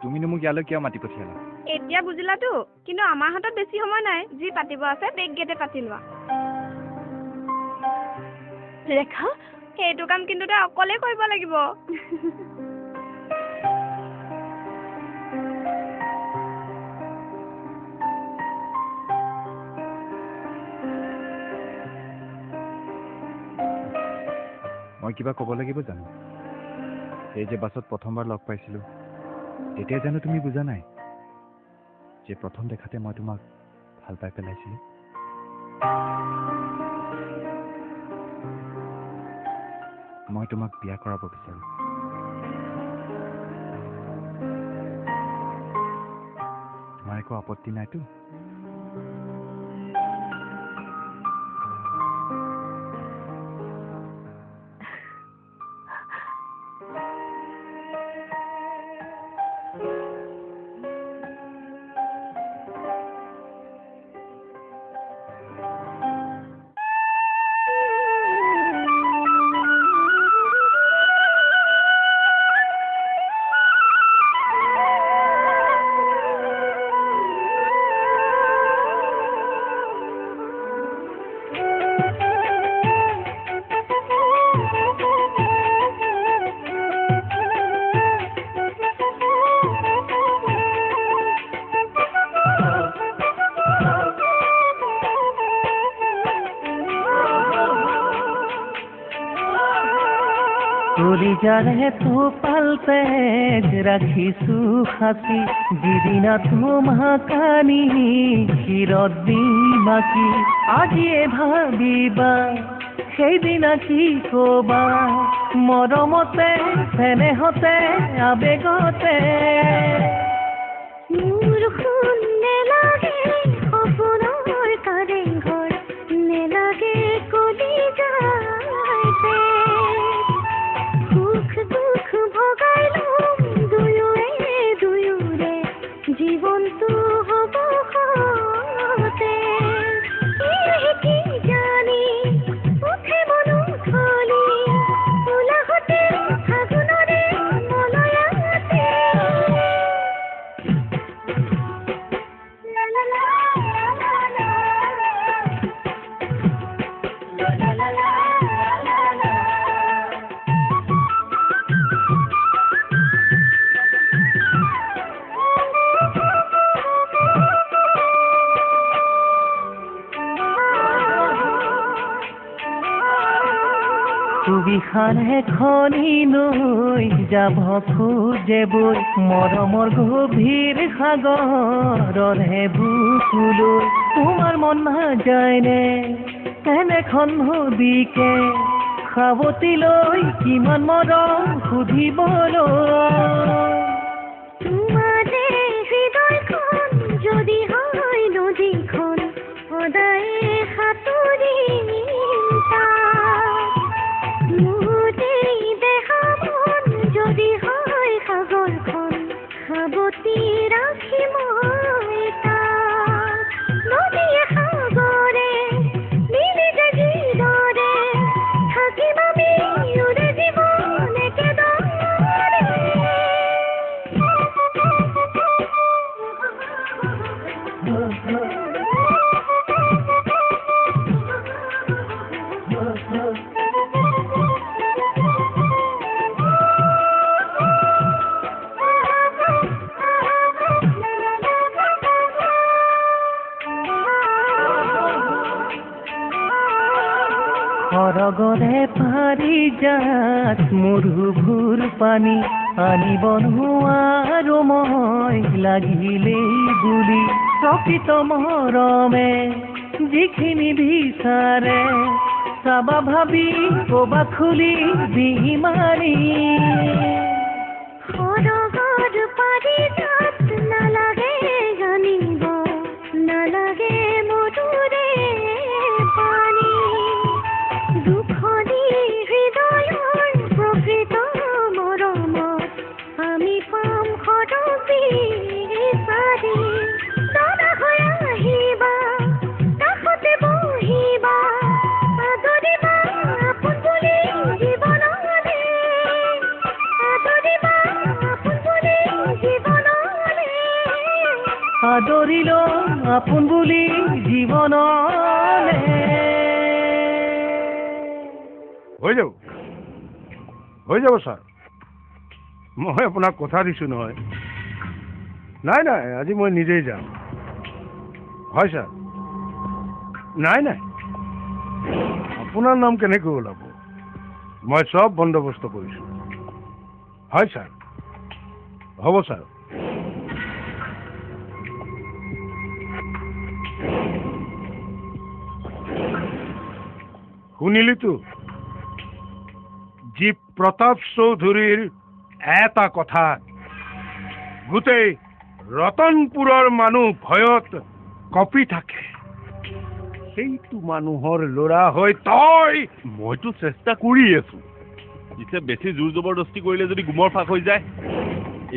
তুমিনো মোক ইয়ালৈ কিয় মাতি পঠিয়ালা এতিয়া বুজিলাতো কিন্তু আমাৰ হাতত বেছি সময় নাই যি পাতিব আছে বেগ গেটে পাতি লোৱা ৰেখা সেইটো কাম কিন্তু তই অকলে কৰিব লাগিব মই কিবা ক'ব লাগিব জানো এই যে বাছত প্ৰথমবাৰ লগ পাইছিলোঁ তেতিয়া জানো তুমি বুজা নাই যে প্ৰথম দেখাতে মই তোমাক ভাল পাই পেলাইছিলোঁ মই তোমাক বিয়া কৰাব বিচাৰোঁ তোমাৰ একো আপত্তি নাইতো কলিজাৰে তোপালতে ৰাখিছো সাঁচি যিদিনা তোমাক আনি শিৰত দি মাকি আজিয়ে ভাবিবা সেইদিনা কি কবা মৰমতে চেনেহতে আবেগতে মোৰ শুন নেলাগে সপোনৰ কাৰে ঘৰ নেলাগে কলিজাতে সুখ দুখ ভগাই লম দুয়োৰে জীৱনটো হ'ব সতে কি জানি উঠে মনো থলি উলাহতে ফাগুনৰে মলয়াতে তুবিখানে খনি নৈ যাব খোজে বৈ মৰমৰ গভীৰ সাগৰৰহে বুকুলৈ তোমাৰ মন নাযায়নে এনেখন নদীকে সাৱটি লৈ কিমান মৰম সুধিবলৈ তোমাৰে হৃদয়খন যদি হয় নদীখন সদায় সাঁতুৰিম মোৰে দেহমন যদি হয় সাগৰখন সাৱটি ৰাখি মই তাক নদীয়ে সাগৰে মিলি যে যিদৰে থাকিম আমি উৰে জীৱন সৰগৰে পাৰিজাত মৰুভূৰ পানী আনিব নোৱাৰো মই লাগিলেই বুলি প্ৰকৃত মৰমে যিখিনি বিচাৰে চাবা ভাবি কবা খুলি বিমানী সৰগৰ পাৰিজাত নালাগে জানিব নালাগে মধুৰে পানী দুখনি হৃদয়ৰ প্ৰকৃত মৰমত আমি পাম সৰবি চাৰি দাদা হৈ আহিবা কাষতে বহিবা আদৰিবা আপোন বুলি জীৱনলে আদৰিবা আপোন বুলি জীৱনলে আদৰিল আপোন বুলি জীৱনলে হৈ যাব ছাৰ মই আপোনাক কথা দিছোঁ নহয় নাই আজি মই নিজেই যাম হয় ছাৰ নাই আপোনাৰ নাম কেনেকৈ ওলাব মই চব বন্দোবস্ত কৰিছোঁ হয় ছাৰ হ'ব ছাৰ শুনিলিতো যি প্ৰতাপ চৌধুৰীৰ এটা কথা গোটেই ৰতনপুৰৰ মানুহ ভয়ত কঁপি থাকে সেইটো মানুহৰ ল'ৰা হৈ তই মইতো চেষ্টা কৰি আছো পিছে বেছি জোৰ জবৰদস্তি কৰিলে যদি গুমৰ ফাঁক হৈ যায়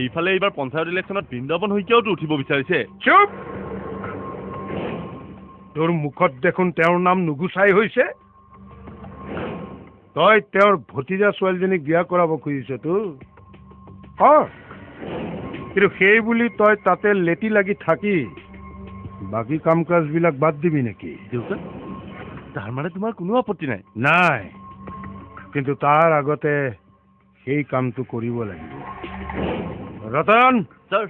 এইফালে এইবাৰ পঞ্চায়ত ইলেকশ্যনত বৃন্দাবন শইকীয়াওতো উঠিব বিচাৰিছে চুপ তোৰ মুখত দেখোন তেওঁৰ নাম নুগুচাই হৈছে তই তেওঁৰ ভতিজা ছোৱালীজনীক বিয়া কৰাব খুজিছতো কিন্তু সেই বুলি তই তাতে লেটি লাগি থাকি বাকী কাম কাজবিলাক বাদ দিবি নেকি দেউতা তাৰ মানে তোমাৰ কোনো আপত্তি নাই কিন্তু তাৰ আগতে সেই কামটো কৰিব লাগিব ৰতন ছাৰ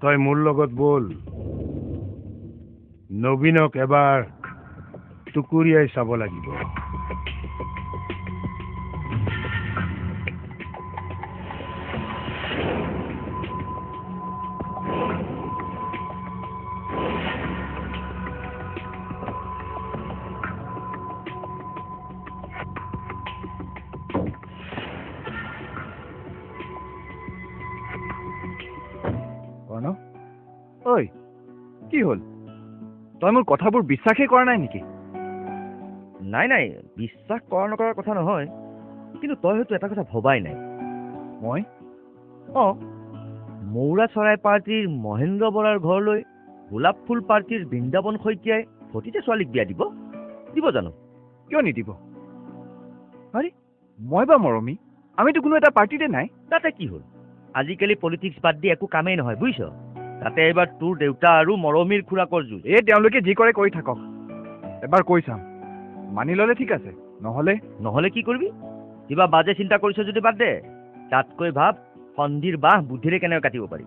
তই মোৰ লগত বল নবীনক এবাৰ টুকুৰিয়াই চাব লাগিব ঐ কি হ'ল তই মোৰ কথাবোৰ বিশ্বাসেই কৰা নাই নেকি নাই নাই বিশ্বাস কৰা নকৰাৰ কথা নহয় কিন্তু তই হয়তো এটা কথা ভবাই নাই মই মৌৰা চৰাই পাৰ্টিৰ মহেন্দ্ৰ বৰাৰ ঘৰলৈ গোলাপ ফুল পাৰ্টিৰ বৃন্দাবন শইকীয়াই ভতিজা ছোৱালীক বিয়া দিব জানো কিয় নিদিব আৰে মই বা মৰমী আমিতো কোনো এটা পাৰ্টিতে নাই তাতে কি হ'ল আজিকালি পলিটিক্স বাদ দি একো কামেই নহয় বুজিছ তাতে এইবাৰ তোৰ দেউতা আৰু মৰমীৰ খুৰাকৰ যুঁজ এই তেওঁলোকে যি কৰে কৰি থাকক এবাৰ কৈ চাম মানি ল'লে ঠিক আছে নহ'লে কি কৰিবি কিবা বাজে চিন্তা কৰিছ যদি বাদ দে তাতকৈ ভাব সন্ধিৰ বাহ বুদ্ধিৰে কেনেকৈ কাটিব পাৰি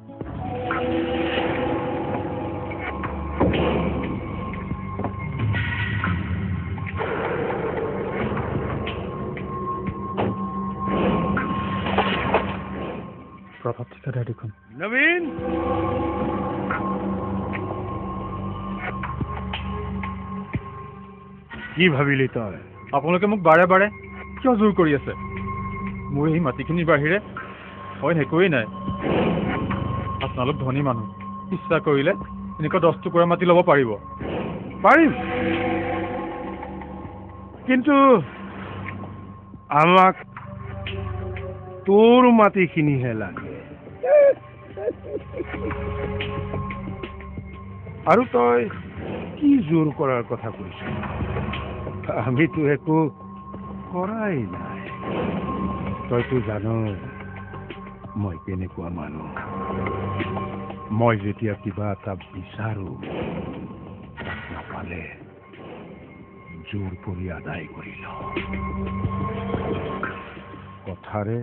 প্ৰভাৱ ঠিকাদাৰ দেখোন নবীন কি ভাবিলি তই আপোনালোকে মোক বাৰে বাৰে কিয় জোৰ কৰি আছে মোৰ এই মাটিখিনিৰ বাহিৰে হয় একোৱেই নাই আপোনালোক ধনী মানুহ ইচ্ছা কৰিলে এনেকুৱা 10 টুকুৰা মাটি ল'ব পাৰিব পাৰিম কিন্তু আমাক তোৰ মাটিখিনিহে লাগে আৰু তই কি জোৰ কৰাৰ কথা কৈছ আমিতো একো কৰাই নাই তইতো জান মই কেনেকুৱা মানুহ মই যেতিয়া কিবা এটা বিচাৰো তাক নাপালে জোৰ কৰি আদায় কৰি লওঁ কথাৰে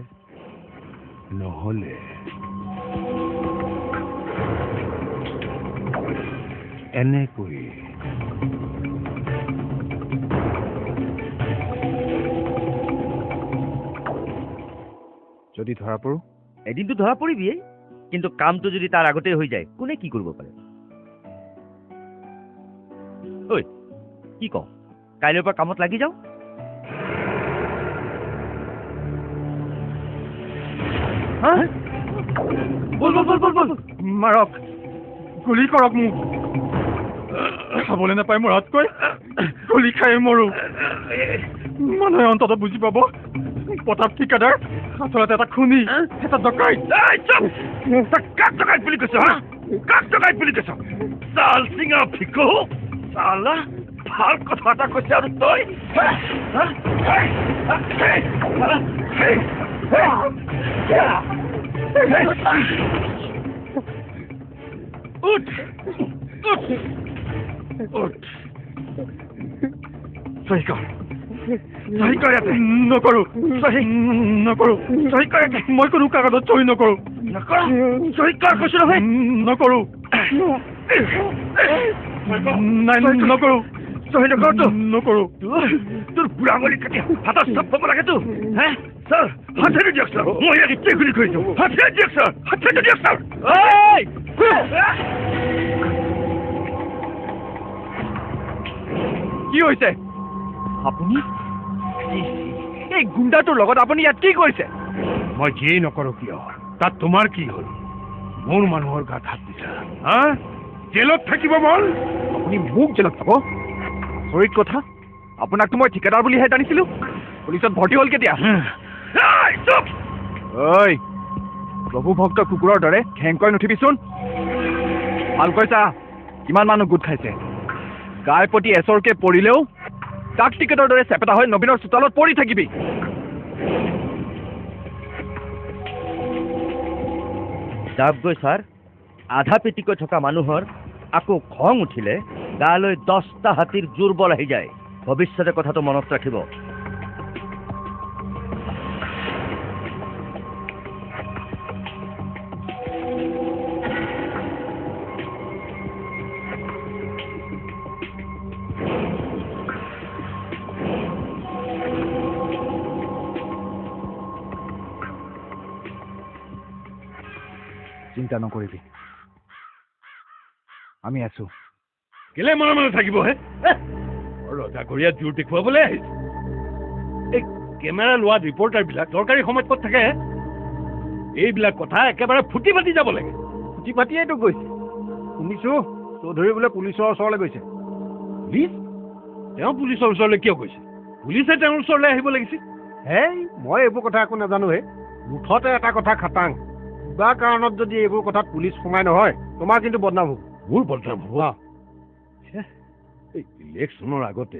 নহলে এনেকৈ যদি ধৰা পৰো এদিনটো ধৰা পৰিবিয়েই কিন্তু কামটো যদি তাৰ আগতে হৈ যায় কোনে কি কৰিব পাৰে ঐ কি কওঁ কাইলৈৰ পৰা কামত লাগি যাওঁ বল মাৰক গুলি কৰক মোক খাবলৈ নাপায় মোৰ হাতকৈ গুলি খাই মৰো মানুহে অন্তত বুজি পাব প্ৰতাপ ঠিকাদাৰ আচলতে এটা খুনি এটা ডকাইত কাক ডকাইত বুলি কৈছ হা কাক ডকাইত বুলি কৈছ চাল চিঙা ভিকু চালা ভাল কথা এটা কৈছে আৰু তই উঠ সহি কৰ ইয়াতে নকৰো সহি কৰ ইয়াতে মই কোনো কাগজত চহী নকৰো সহি কৰ কৈছো নহয় নকৰো নাই নকৰো সহি নকৰতো নকৰো তোৰ বুঢ়া আঙুলি কাটি হাতত চব পাব লাগেতো হে ছাৰ হাতেৰে দিয়ক ছাৰ মই ইয়াক ইত্যে গুলি কৰি দিওঁ হাতেৰে দিয়ক ছাৰ কি হৈছে আপুনি এই গুণ্ডাটোৰ লগত আপুনি ইয়াত কি কৰিছে মই যিয়েই নকৰো কিয় তাত তোমাৰ কি হ'ল মোৰ মানুহৰ গাত হাত দিছা হা জেলত থাকিব মন আপুনি মোক জেলত পাব চৰিত কথা আপোনাকতো মই ঠিকাদাৰ বুলিহে জানিছিলো পুলিচত ভৰ্তি হ'ল কেতিয়া ঐ প্ৰভু ভক্ত কুকুৰৰ দৰে ঘেংকৈ নুঠিবিচোন ভালকৈ চা কিমান মানুহ গোট খাইছে গাই প্ৰতি এচৰকে পৰিলেও ডাক টিকেটৰ দৰে চেপেটা হৈ নবীনৰ চোতালত পৰি থাকিবি যাওক গৈ ছাৰ আধা পেটিকৈ থকা মানুহৰ আকৌ খং উঠিলে গালৈ 10টা হাতীৰ জোৰ বল আহি যায় ভৱিষ্যতে কথাটো মনত ৰাখিব চিন্তা নকৰিবি আমি আছো কেলে মনে মনে থাকিব হে ৰজাঘৰীয়া জোৰ দেখুৱাবলৈ আহিছে এই কেমেৰা লোৱা ৰিপৰ্টাৰবিলাক দৰকাৰী সময়ত ক'ত থাকে এইবিলাক কথা একেবাৰে ফুটি ফাটি যাব লাগে ফুটি ফাটিয়েইতো গৈছে শুনিছো চৌধুৰী বোলে পুলিচৰ ওচৰলৈ গৈছে। পুলিচ? তেওঁ পুলিচৰ ওচৰলৈ কিয় গৈছে? পুলিচে তেওঁৰ ওচৰলৈ আহিব লাগিছিল। হেই মই এইবোৰ কথা একো নাজানো হে। মুঠতে এটা কথা খাটাং, কিবা কাৰণত যদি এইবোৰ কথাত পুলিচ সোমাই নহয় তোমাৰ কিন্তু বদনাম হ'ব। মোৰ বদনাম হ'ব? এই ইলেকশ্যনৰ আগতে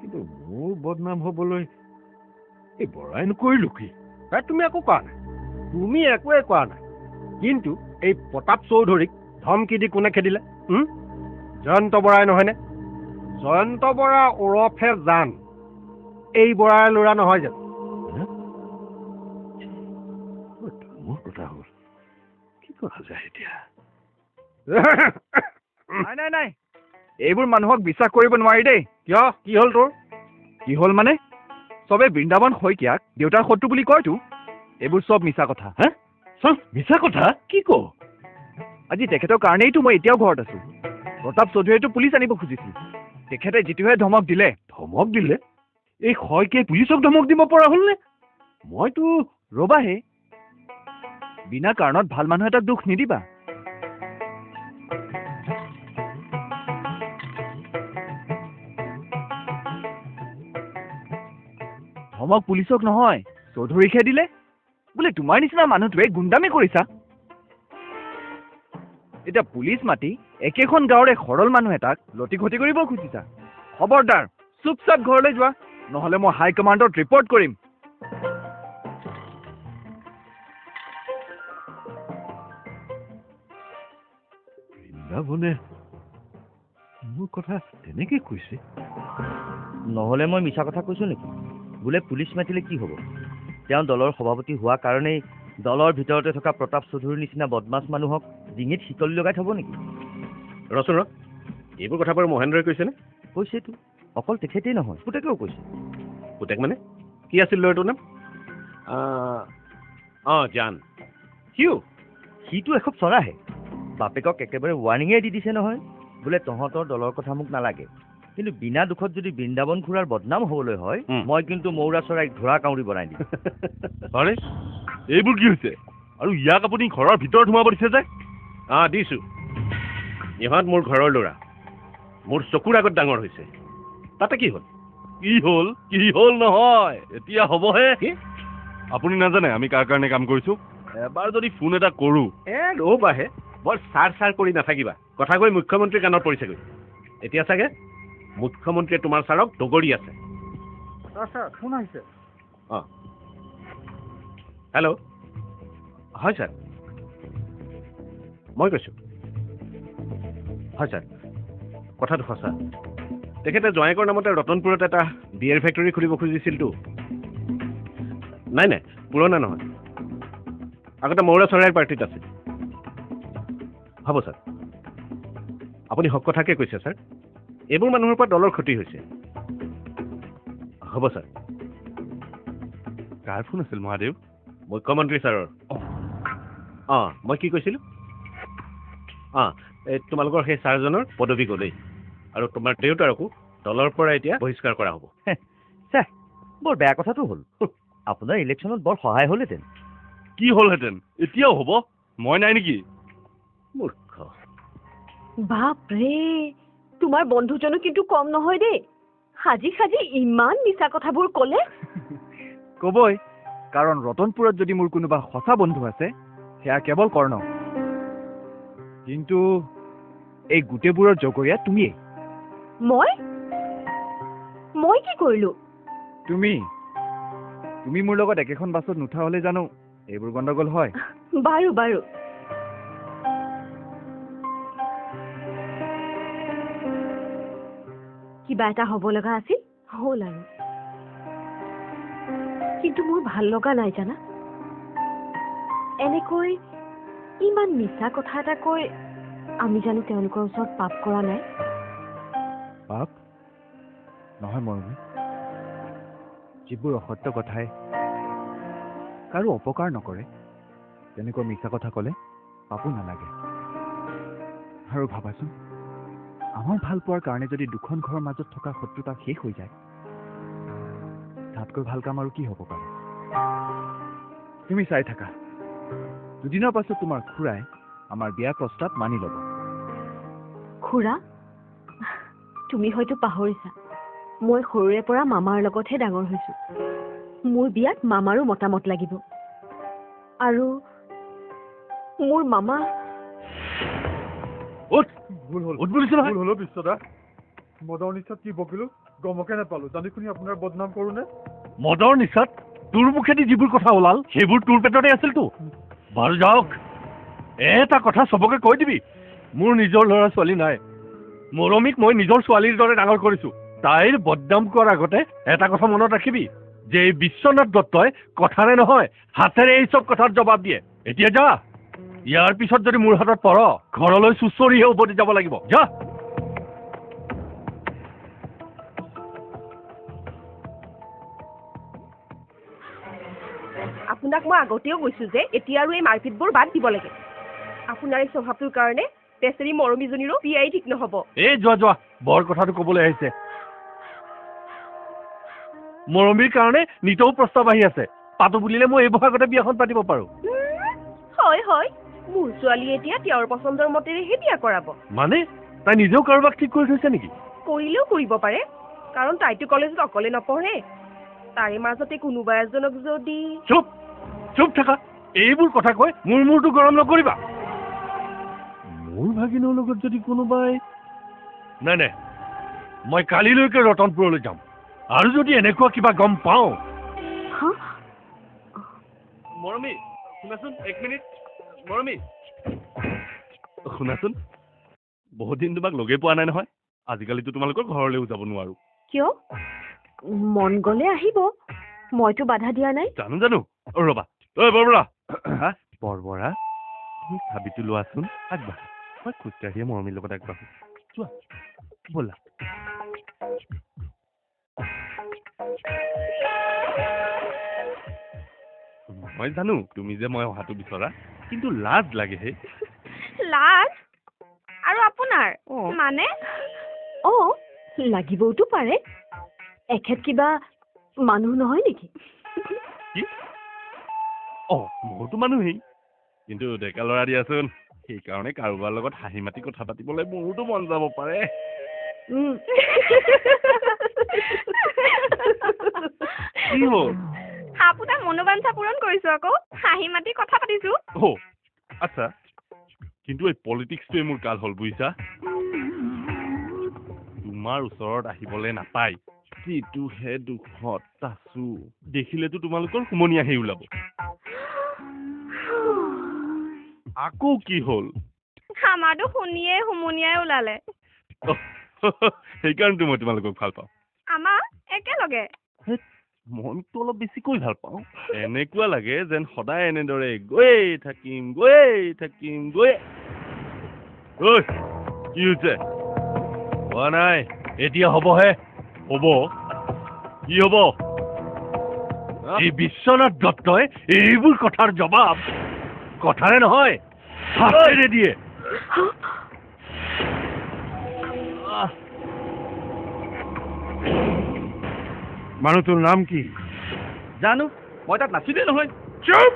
কিন্তু মোৰ বদনাম হ'বলৈ এই বৰাই নকৰিলো কি? তুমি একো কৰা নাই, তুমি একোৱে কৰা নাই। কিন্তু এই প্ৰতাপ চৌধুৰীক ধমকি দি কোনে খেদিলে? জয়ন্ত বৰাই নহয়নে? জয়ন্ত বৰা ওৰফে জান এই বৰাই ল'ৰা নহয় জানো? মোৰ কথা হ'ল কি কৰা যায় এতিয়া? নাই নাই এইবোৰ মানুহক বিশ্বাস কৰিব নোৱাৰি দেই। কিয়? কি হ'ল তোৰ? কি হ'ল মানে চবে বৃন্দাবন শইকীয়াক দেউতাৰ শত্ৰু বুলি কয়তো। এইবোৰ চব মিছা কথা। হা? চব মিছা কথা? কি ক? আজি তেখেতৰ কাৰণেইতো মই এতিয়াও ঘৰত আছো। প্ৰতাপ চৌধুৰীয়েতো পুলিচ আনিব খুজিছিল, তেখেতে যিটোহে ধমক দিলে। ধমক দিলে? এই শইকীয়াই পুলিচক ধমক দিব পৰা হ'লনে? মইতো ৰবাহে, বিনা কাৰণত ভাল মানুহ এটাক দুখ নিদিবা। ধমক পুলিচক নহয় চৌধুৰীকহে দিলে। বোলে তোমাৰ নিচিনা মানুহটোৱে গুণ্ডামি কৰিছা। এতিয়া পুলিচ মাতি একেখন গাঁৱৰে সৰল মানুহ এটাক লটি ঘটি কৰিব খুজিছা। খবৰদাৰ চুপচাপ ঘৰলৈ যোৱা, নহ'লে মই হাইকমাণ্ডত ৰিপৰ্ট কৰিম। বৃন্দাবনে মোৰ কথা তেনেকে কৈছে? নহ'লে মই মিছা কথা কৈছো নেকি? বোলে পুলিচ মাতিলে কি হ'ব? তেওঁ দলৰ সভাপতি হোৱা কাৰণেই দলৰ ভিতৰতে থকা প্ৰতাপ চৌধুৰীৰ নিচিনা বদমাছ মানুহক ডিঙিত শিকলি লগাই থ'ব নেকি? ৰচোন এইবোৰ কথা বাৰু মহেন্দ্ৰই কৈছেনে? কৈছেতো, অকল তেখেতেই নহয় পুতেকেও কৈছে। পুতেক মানে কি আছিল ল'ৰাটোৰ নাম? জান। সিটো এখোপ চৰাহে। বাপেকক একেবাৰে ৱাৰ্ণিঙে দি দিছে নহয়, বোলে তহঁতৰ দলৰ কথা মোক নালাগে, কিন্তু বিনা দুখত যদি বৃন্দাবন খুৰাৰ বদনাম হ'বলৈ হয় মই কিন্তু মৌৰা চৰাইক ধৰা কাউৰী বনাই দিম। আৰে এইবোৰ কি হৈছে? আৰু ইয়াক আপুনি ঘৰৰ ভিতৰত সোমাব দিছে যে? দিছো। ইহঁত মোৰ ঘৰৰ ল'ৰা, মোৰ চকুৰ আগত ডাঙৰ হৈছে। তাতে কি হ'ল? কি হ'ল নহয়, এতিয়া হ'বহে। আপুনি নাজানে আমি কাৰ কাৰণে কাম কৰিছো? এবাৰ যদি ফোন এটা কৰো। ৰ'বাহে, বৰ চাৰ কৰি নাথাকিবা। কথা কৈ মুখ্যমন্ত্ৰীৰ কাণত পৰিছেগৈ। এতিয়া চাগে মুখ্যমন্ত্ৰীয়ে তোমাৰ ছাৰক দগৰি আছে। ফোন আহিছে। হেল্ল', হয় ছাৰ, মই কৈছোঁ। হয় ছাৰ, কথাটো সঁচা। তেখেতে জোঁৱায়েকৰ নামতে ৰতনপুৰত এটা বিয়েৰ ফেক্টৰী খুলিব খুজিছিলতো। নাই পুৰণা নহয়, আগতে মৌৰা চৰাইৰ পাৰ্টিত আছিল। হ'ব ছাৰ, আপুনি হক কথাকে কৈছে ছাৰ। এইবোৰ মানুহৰ পৰা দলৰ ক্ষতি হৈছে। হ'ব ছাৰ। কাৰ ফোন আছিল মহাদেৱ? মুখ্যমন্ত্ৰী ছাৰৰ। মই কি কৈছিলোঁ? এই তোমালোকৰ সেই ছাৰজনৰ পদবী গ'লেই, আৰু তোমাৰ দেউতাৰকো দলৰ পৰা এতিয়া বহিষ্কাৰ কৰা হ'ব। বৰ বেয়া কথাটো হ'ল। আপোনাৰ ইলেকশ্যনত বৰ সহায় হ'লহেঁতেন। কি হ'লহেঁতেন? এতিয়াও হ'ব? মই নাই নেকি? মূৰ্খ। বাপৰে, তোমাৰ বন্ধুজনো কিন্তু কম নহয় দেই। সাজি ইমান মিছা কথাবোৰ ক'লে। ক'বই, কাৰণ ৰতনপুৰত যদি মোৰ কোনোবা সঁচা বন্ধু আছে সেয়া কেৱল কৰ্ণ। কিন্তু এই গোটেইবোৰৰ জগৰীয়া তুমিয়েই। মই কি কৰিলো? তুমি মোৰ লগত একেখন বাছত নুঠা হ'লে জানো এইবোৰ গণ্ডগোল হয়? বাৰু কিবা এটা হ'ব লগা আছিল, হ'ল আৰু। কিন্তু মোৰ ভাল লগা নাই জানা। এনেকৈ ইমান মিছা কথা এটা কৈ আমি জানো তেওঁলোকৰ ওচৰত পাপ কৰা নাই? পাপ নহয় মৰমী, যিবোৰ অসত্য কথাই কাৰো অপকাৰ নকৰে তেনেকৈ মিছা কথা ক'লে পাপো নালাগে। আৰু ভাবাচোন, আমাৰ ভাল পোৱাৰ কাৰণে যদি দুখন ঘৰৰ মাজত থকা শত্ৰুতা শেষ হৈ যায় তাতকৈ ভাল কাম আৰু কি হ'ব পাৰে তুমি চাই থাকা দুদিনৰ পাছত তোমাৰ খুৰাই আমাৰ বিয়াৰ প্ৰস্তাৱ মানি ল'ব খুৰা তুমি হয়তো পাহৰিছা মই সৰুৰে পৰা মামাৰ লগতহে ডাঙৰ হৈছো মোৰ বিয়াত মামাৰো মতামত লাগিব আৰু মোৰ মামা ভুল হ'ল বিশ্বদা মদৰ নিচাত কি বকিলো গমকে নাপালো জানি শুনি আপোনাৰ বদনাম কৰোনে মদৰ নিচাত তোৰ মুখেদি যিবোৰ কথা ওলাল সেইবোৰ তোৰ পেটতে আছিলতো বাৰু যাওক এটা কথা চবকে কৈ দিবি মোৰ নিজৰ ল'ৰা ছোৱালী নাই মৰমীক মই নিজৰ ছোৱালীৰ দৰে ডাঙৰ কৰিছো তাইৰ বদনাম কৰাৰ আগতে এটা কথা মনত ৰাখিবি যে এই বিশ্বনাথ দত্তই কথাৰে নহয় হাতেৰে এই চব কথাৰ জবাব দিয়ে এতিয়া যা ইয়াৰ পিছত যদি মোৰ হাতত পৰ ঘৰলৈ চুচৰিহে উভতি যাব লাগিব যা আপোনাক মই আগতেও কৈছো যে এতিয়া আৰু এই মাৰপিটবোৰ বাদ দিব লাগে আপোনাৰ এই স্বভাৱটোৰ কাৰণে বেচেৰী মৰমীজনীৰো বিয়াই ঠিক নহ'ব এই যোৱা বৰ কথাটো ক'বলৈ আহিছে মৰমীৰ কাৰণে নিতৌ প্ৰস্তাৱ আহি আছে পাতো বুলিলে মই এই বহাগতে বিয়াখন পাতিব পাৰো হয় মোৰ ছোৱালী এতিয়া তেওঁৰ পচন্দৰ মতেৰেহে বিয়া কৰাব মানে তাই নিজেও কাৰোবাক ঠিক কৰি থৈছে নেকি কৰিলেও কৰিব পাৰে কাৰণ তাইতো কলেজত অকলে নপঢ়ে তাৰে মাজতে কোনোবা এজনক যদি চুপ থাকা এইবোৰ কথা কৈ মোৰ মূৰটো গৰম নকৰিবা মোৰ ভাগিনৰ লগত যদি কোনোবাই নাই মই কালিলৈকে ৰতনপুৰলৈ যাম আৰু যদি এনেকুৱা কিবা গম পাওঁ মৰমী শুনাচোন এক মিনিট মৰমী শুনাচোন বহুত দিন তোমাক লগেই পোৱা নাই নহয় আজিকালিতো তোমালোকৰ ঘৰলৈও যাব নোৱাৰো কিয় মন গলে আহিব মইতো বাধা দিয়া নাই জানো ৰবা বৰবৰা বৰবৰা তুমি চাবিটো লোৱাচোন আগবাঢ়া মই খোজকাঢ়িয়ে মৰমীৰ লগত আগবাঢ়ো চোৱা ব'লা মই জানো তুমি যে মই অহাটো বিচৰা কিন্তু লাজ লাগে হে লাজ আৰু আপোনাৰ মানে লাগিবওতো পাৰে এখেত কিবা মানুহ নহয় নেকি কি মোৰতো মানুহেই কিন্তু ডেকা ল'ৰা দিয়াচোন সেইকাৰণে কাৰোবাৰ লগত হাঁহি মাতি কথা পাতিবলৈ মোৰোতো মন যাব পাৰে কি হ'ল আপোনাৰ মনোবাঞ্ছা পূৰণ কৰিছো আকৌ হাঁহি মাতি কথা পাতিছো আচ্ছা কিন্তু এই পলিটিক্সটোৱে মোৰ কাল হ'ল বুজিছা তোমাৰ ওচৰত আহিবলৈ নাপায় যিটোহে দুখত আছো দেখিলেতো তোমালোকৰ সুমনি আহি ওলাব আকৌ কি হ'ল আমাৰতো শুনিয়ে হুমুনিয়াই ওলালে সেইকাৰণেতো মই তোমালোকক ভাল পাওঁ আমাৰ একেলগে মনটো অলপ বেছিকৈ ভাল পাওঁ এনেকুৱা লাগে যেন সদায় এনেদৰে গৈয়ে থাকিম ঐ কি হৈছে হোৱা নাই এতিয়া হ'বহে হ'ব কি হ'ব এই বিশ্বনাথ দত্তই এইবোৰ কথাৰ জবাব কথাৰে নহয় হাতেৰে দিয়ে মানুহটোৰ নাম কি জানো মই তাত নাছিলোৱে নহয় চুপ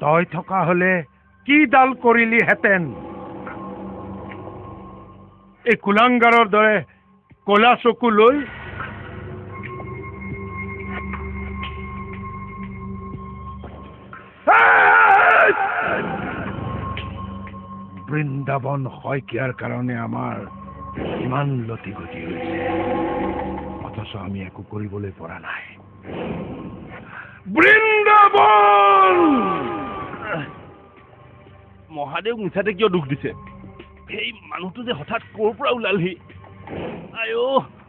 তই থকা হলে কি ডাল কৰিলিহেঁতেন এই কুলাংগাৰৰ দৰে কলা চকু লৈ বৃন্দাবন শইকীয়াৰ কাৰণে আমাৰ ইমান লতি গতি হৈছে অথচ আমি একো কৰিবলৈ পৰা নাই বৃন্দাবন মহাদেৱ মিছাতে কিয় দুখ দিছে সেই মানুহটো যে হঠাৎ ক'ৰ পৰা ওলালহি আইও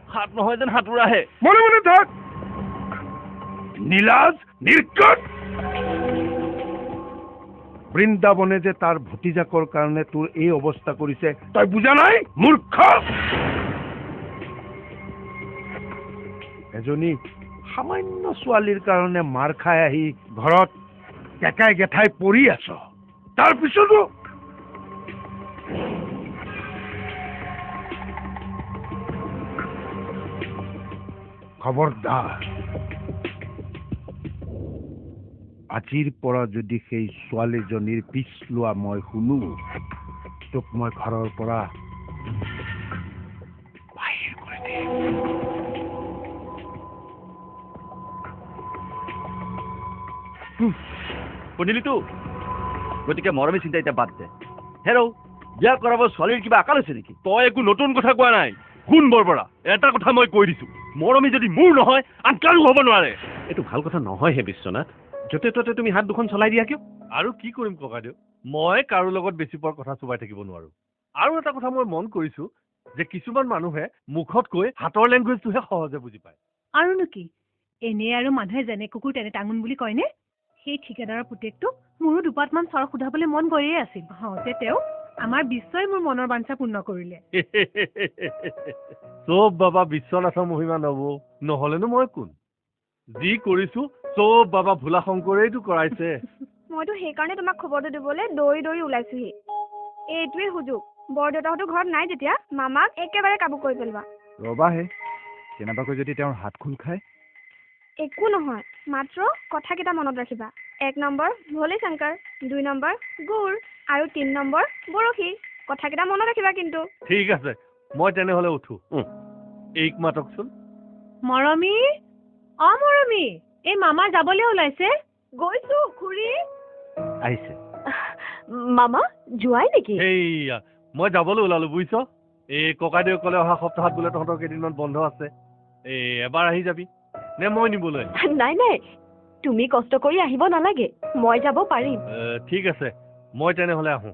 হাত নহয় যেন সাঁতোৰাহে মনে মনে থাক নীলাজ নিৰ্কট বৃন্দাবনে যে তাৰ ভতিজাকৰ কাৰণে তোৰ এই অৱস্থা কৰিছে তই বুজা নাই মূৰ্খ এজনী সামান্য ছোৱালীৰ কাৰণে মাৰ খাই আহি ঘৰত কেকাই গেঠাই পৰি আছ তাৰপিছতো খবৰদাৰ আজিৰ পৰা যদি সেই ছোৱালীজনীৰ পিছ লোৱা মই শুনো তোক মই ঘৰৰ পৰা বাহিৰ কৰি দিম। শুনিলিতো গতিকে মৰমী চিন্তা এতিয়া বাদ দে হেৰৌ বিয়া কৰাব ছোৱালীৰ কিবা আকাল হৈছে নেকি তই একো নতুন কথা কোৱা নাই শুন বৰবৰা এটা কথা মই কৈ দিছো মৰমী যদি মোৰ নহয় আন কাৰো হ'ব নোৱাৰে এইটো ভাল কথা নহয় হে বিশ্বনাথ য'তে ত'তে তুমি হাত দুখন চলাই দিয়া কিয় আৰু কি কৰিম ককাইদেউ মই কাৰো লগত বেছি পৰ কথা চুবাই থাকিব নোৱাৰো আৰু এটা কথা মই মন কৰিছো যে কিছুমান মানুহে মুখত কৈ হাতৰ লেংগুৱেজটোহে সহজে বুজি পায় আৰুনো কি এনে আৰু মানুহে যেনে কুকুৰ তেনে টাঙোন বুলি কয়নে সেই ঠিকাদাৰৰ পুতেকটোক মোৰো দুপাতমান চৰ সোধাবলৈ মন গৈয়ে আছিল হওঁতে তেওঁ আমাৰ বিশ্বই মোৰ মনৰ বাঞ্ছা পূৰ্ণ কৰিলে চব বাবা বিশ্বনাথৰ মহিমা নবৌ নহলেনো মই কোন যি কৰিছো চব বাবা ভোলা শংকৰেইটো কৰাইছে মইতো সেইকাৰণে তোমাক খবৰটো দিবলৈ দৌৰি দৌৰি ওলাইছোহি এইটোৱে সুযোগ বৰদেউতাহঁতো ঘৰত নাই যেতিয়া মামাক একেবাৰে কাবু কৰি পেলোৱা ৰবাহে কেনেবাকৈ যদি তেওঁৰ হাত খোল খায় একো নহয় মাত্ৰ কথাকেইটা মনত ৰাখিবা 1 নম্বৰ ভোলে শংকৰ 2 নম্বৰ গুড় আৰু 3 নম্বৰ বৰশী কথাকেইটা মনত ৰাখিবা কিন্তু ঠিক আছে মই তেনেহলে উঠো এইক মাতকচোন মৰমী মৰমী এই মামা যাবলৈ ওলাইছে গৈছো খুৰী আহিছে মামা যোৱাই নেকি সেইয়া মই যাবলৈ ওলালো বুজিছ এই ককাইদেউ ক'লে অহা সপ্তাহত বোলে তহঁতৰ কেইদিনমান বন্ধ আছে এবাৰ আহি যাবি নে মই নিবলৈ নাই নাই তুমি কষ্ট কৰি আহিব নালাগে মই যাব পাৰিম ঠিক আছে মই তেনেহলে আহো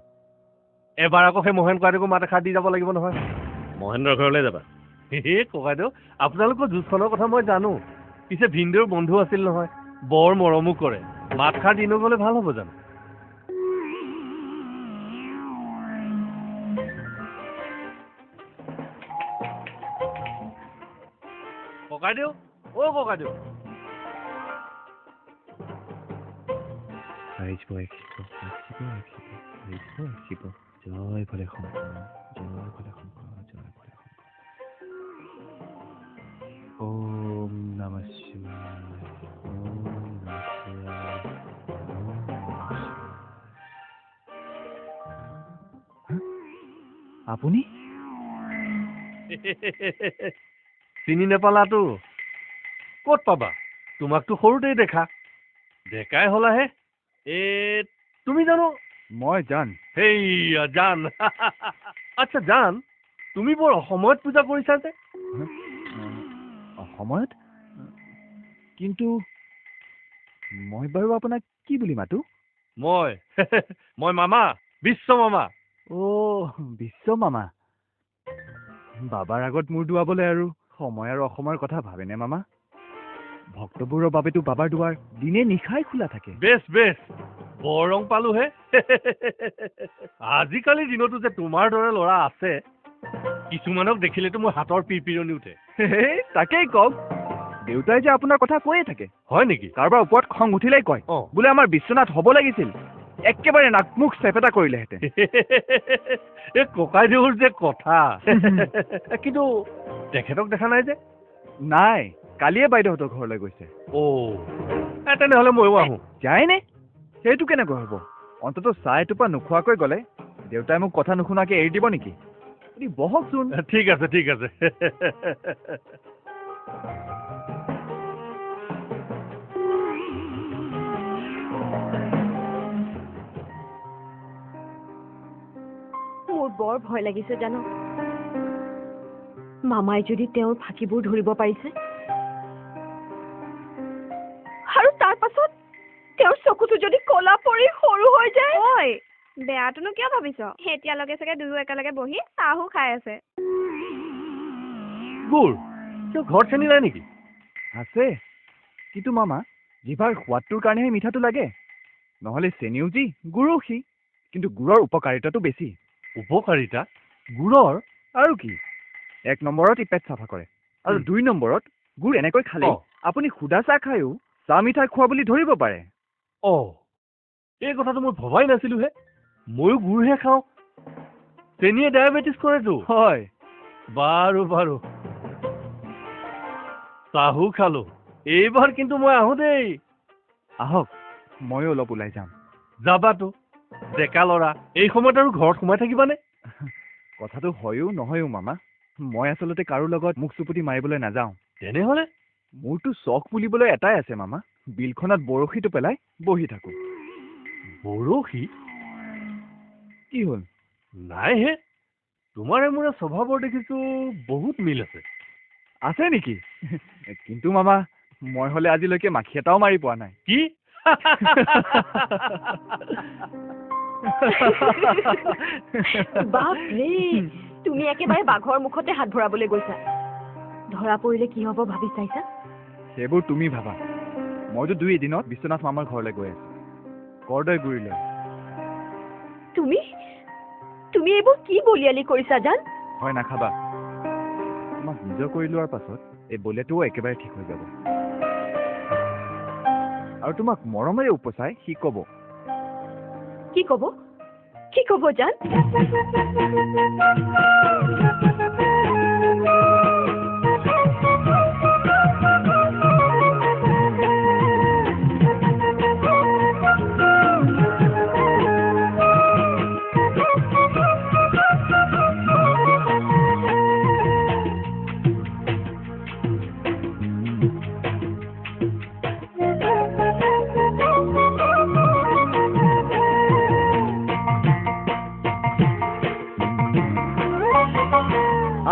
এবাৰ আকৌ সেই মহেন ককাইদেউকো মাত এষাৰ দি যাব লাগিব নহয় মহেন্দ্ৰৰ ঘৰলৈ যাবা ককাইদেউ আপোনালোকৰ যুঁজখনৰ কথা মই জানো পিছে ভিনদেউৰ বন্ধু আছিল নহয় বৰ মৰমো কৰে মাত খাৰ দি নগলে ভাল হ'ব জানো ককাইদেউ ককাইদেউ জয় ভলে শংকৰ জয় ভলে শংকৰ জয় ভলে শংকৰ ওম নমঃ শিৱায় ওম নমঃ শিৱায় ওম নমঃ শিৱায় আপুনি চিনি নেপালাতো ক'ত পাবা তোমাকতো সৰুতেই দেখা ডেকাই হলাহে তুমি জানো মই জান সেইয়া জান আচ্ছা জান তুমি বৰ অসময়ত পূজা কৰিছা যে অসময়ত কিন্তু মই বাৰু আপোনাক কি বুলি মাতো মই মামা বিশ্ব মামা বিশ্ব মামা বাবাৰ আগত মূৰ দুৱাবলৈ আৰু সময় আৰু অসময়ৰ কথা ভাবেনে মামা ভক্তবোৰৰ বাবেতো বাবাৰ দুৱাৰ দিনে নিশাই খোলা থাকে বেছ বৰ ৰং পালোহে আজিকালিৰ দিনতো যে তোমাৰ দৰে ল'ৰা আছে কিছুমানক দেখিলেতো মোৰ হাতৰ পিৰপিৰণি উঠে তাকেই কওক দেউতাই যে আপোনাৰ কথা কৈয়ে থাকে হয় নেকি কাৰোবাৰ ওপৰত খং উঠিলেই কয় বোলে আমাৰ বিশ্বনাথ হ'ব লাগিছিল একেবাৰে নাকমুখ চেপেটা কৰিলেহেঁতেন এই ককাইদেউৰ যে কথা কিন্তু তেখেতক দেখা নাই যে নাই কালিয়ে বাইদেউহঁতৰ ঘৰলৈ গৈছে তেনেহ'লে ময়ো আহোঁ যায়নে সেইটো কেনেকৈ হ'ব অন্ততঃ চাহ এটোপা নোখোৱাকৈ গ'লে দেউতাই মোক কথা নুশুনাকৈ এৰি দিব নেকি বহকচোন ঠিক আছে মোৰ বৰ ভয় লাগিছে জানো মামাই যদি তেওঁৰ ফাঁকিবোৰ ধৰিব পাৰিছে আৰু তাৰ পাছত তেওঁৰ চকুটো যদি কলা পৰি সৰু হৈ যায় ঐ বেয়াটোনো কিয় ভাবিছ এতিয়ালৈকে চাগে দুয়ো একেলগে বহি চাহো খাই আছে গুৰ ঘৰত চেনি নাই নেকি আছে কিন্তু মামা জিভাৰ সোৱাদটোৰ কাৰণেহে মিঠাটো লাগে নহ'লে চেনিও যি গুড়ো সি কিন্তু গুড়ৰ উপকাৰিতাটো বেছি উপকাৰিতা গুড়ৰ আৰু কি 1 নম্বৰত ই পেট চাফা কৰে আৰু 2 নম্বৰত গুড় এনেকৈ খালে আপুনি সুদা চাহ খায়ো চাহ মিঠাই খোৱা বুলি ধৰিব পাৰে এই কথাটো মই ভবাই নাছিলো হে ময়ো গুড়হে খাওঁ চেনিয়ে ডায়েবেটিছ কৰেতো হয় বাৰু চাহু খালো এইবাৰ কিন্তু মই আহো দেই আহক ময়ো অলপ ওলাই যাম যাবাতো ডেকা ল'ৰা এই সময়ত আৰু ঘৰত সোমাই থাকিবানে কথাটো হয়ো নহয়ো মামা মই আচলতে কাৰো লগত মুখ চুপুতি মাৰিবলৈ নাযাওঁ তেনেহ'লে মোৰতো চখ বুলিবলৈ এটাই আছে মামা বিলখনত বৰশীটো পেলাই বহি থাকো বৰশী কি হ'ল নাই হে তোমাৰে মোৰে স্বভাৱৰ দেখিছোঁ বহুত মিল আছে আছে নেকি কিন্তু মামা মই হ'লে আজিলৈকে মাখি এটাও মাৰি পোৱা নাই কি বাপৰে তুমি একেবাৰে বাঘৰ মুখতে হাত ভৰাবলৈ গৈছা ধৰা পৰিলে কি হ'ব ভাবি চাইছা সেইবোৰ তুমি ভাবা মইতো 2 এদিনত বিশ্বনাথ মামাৰ ঘৰলৈ গৈ আছো কৰদৈ গুৰিলৈ তুমি এইবোৰ কি বলিয়ালি কৰিছা জান হয় নাখাবা তোমাক নিজৰ কৰি লোৱাৰ পাছত এই বলেটোও একেবাৰে ঠিক হৈ যাব আৰু তোমাক মৰমেৰে উপচাই সি ক'ব কি ক'ব জান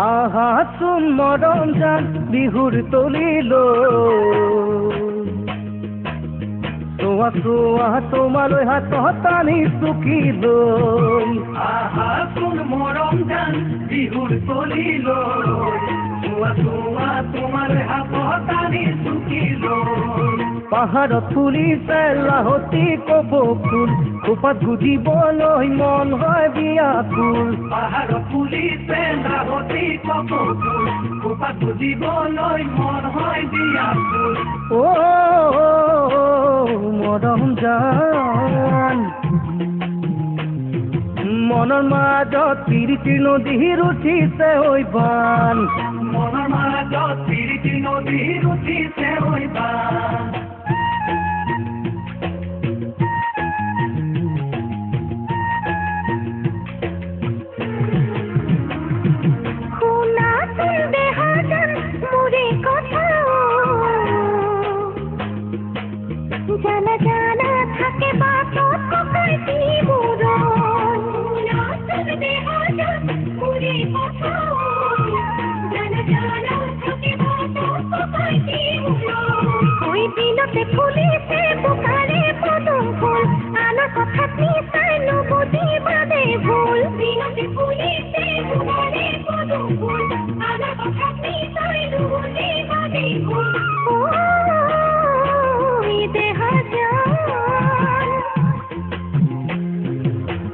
আহাচোন মৰমজান বিহুৰ তলিলো চোৱা চোৱা তোমালৈ হাতত টানি চুকিলো আহাচোন মৰমজান বিহুৰ তলিলো চোৱা চোৱা তোমালৈ হাতত টানি চুকিলো পাহাৰত ফুলিছে লাহতি কপৌ ফুল খোপাত গুজিবলৈ মন হয় বিয়াকুল পাহাৰত ফুলিছে লাহতি কপৌ ফুল খোপাত গুজিবলৈ মন হয় বিয়াকুল মৰমজান মনৰ মাজত প্ৰীতিৰ নদীৰ উঠিছে ঐ বান মনৰ মাজত প্ৰীতিৰ নদীৰ উঠিছে ঐ বান জানা জানা থাকে বাটত ককাইতি মুৰণ নাচতে হাজাৰ মুৰি কথা জানা জানা থাকে বাটত ককাইতি মুৰণ ওই দিনতে ফুলিছে বুকাৰে পদুম ফুল আনৰ কথাত নিচাই নুবুজি বাদে ভুল দিনতে ফুলিছে বুকাৰে পদুম ফুল আনৰ কথাত নিচাই নুবুজি বাদে ভুল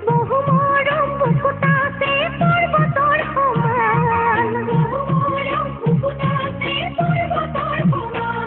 বহু মৰম বুকুটাতে পৰ্বতৰ সমান বহু মৰম বুকুটাতে পৰ্বতৰ সমান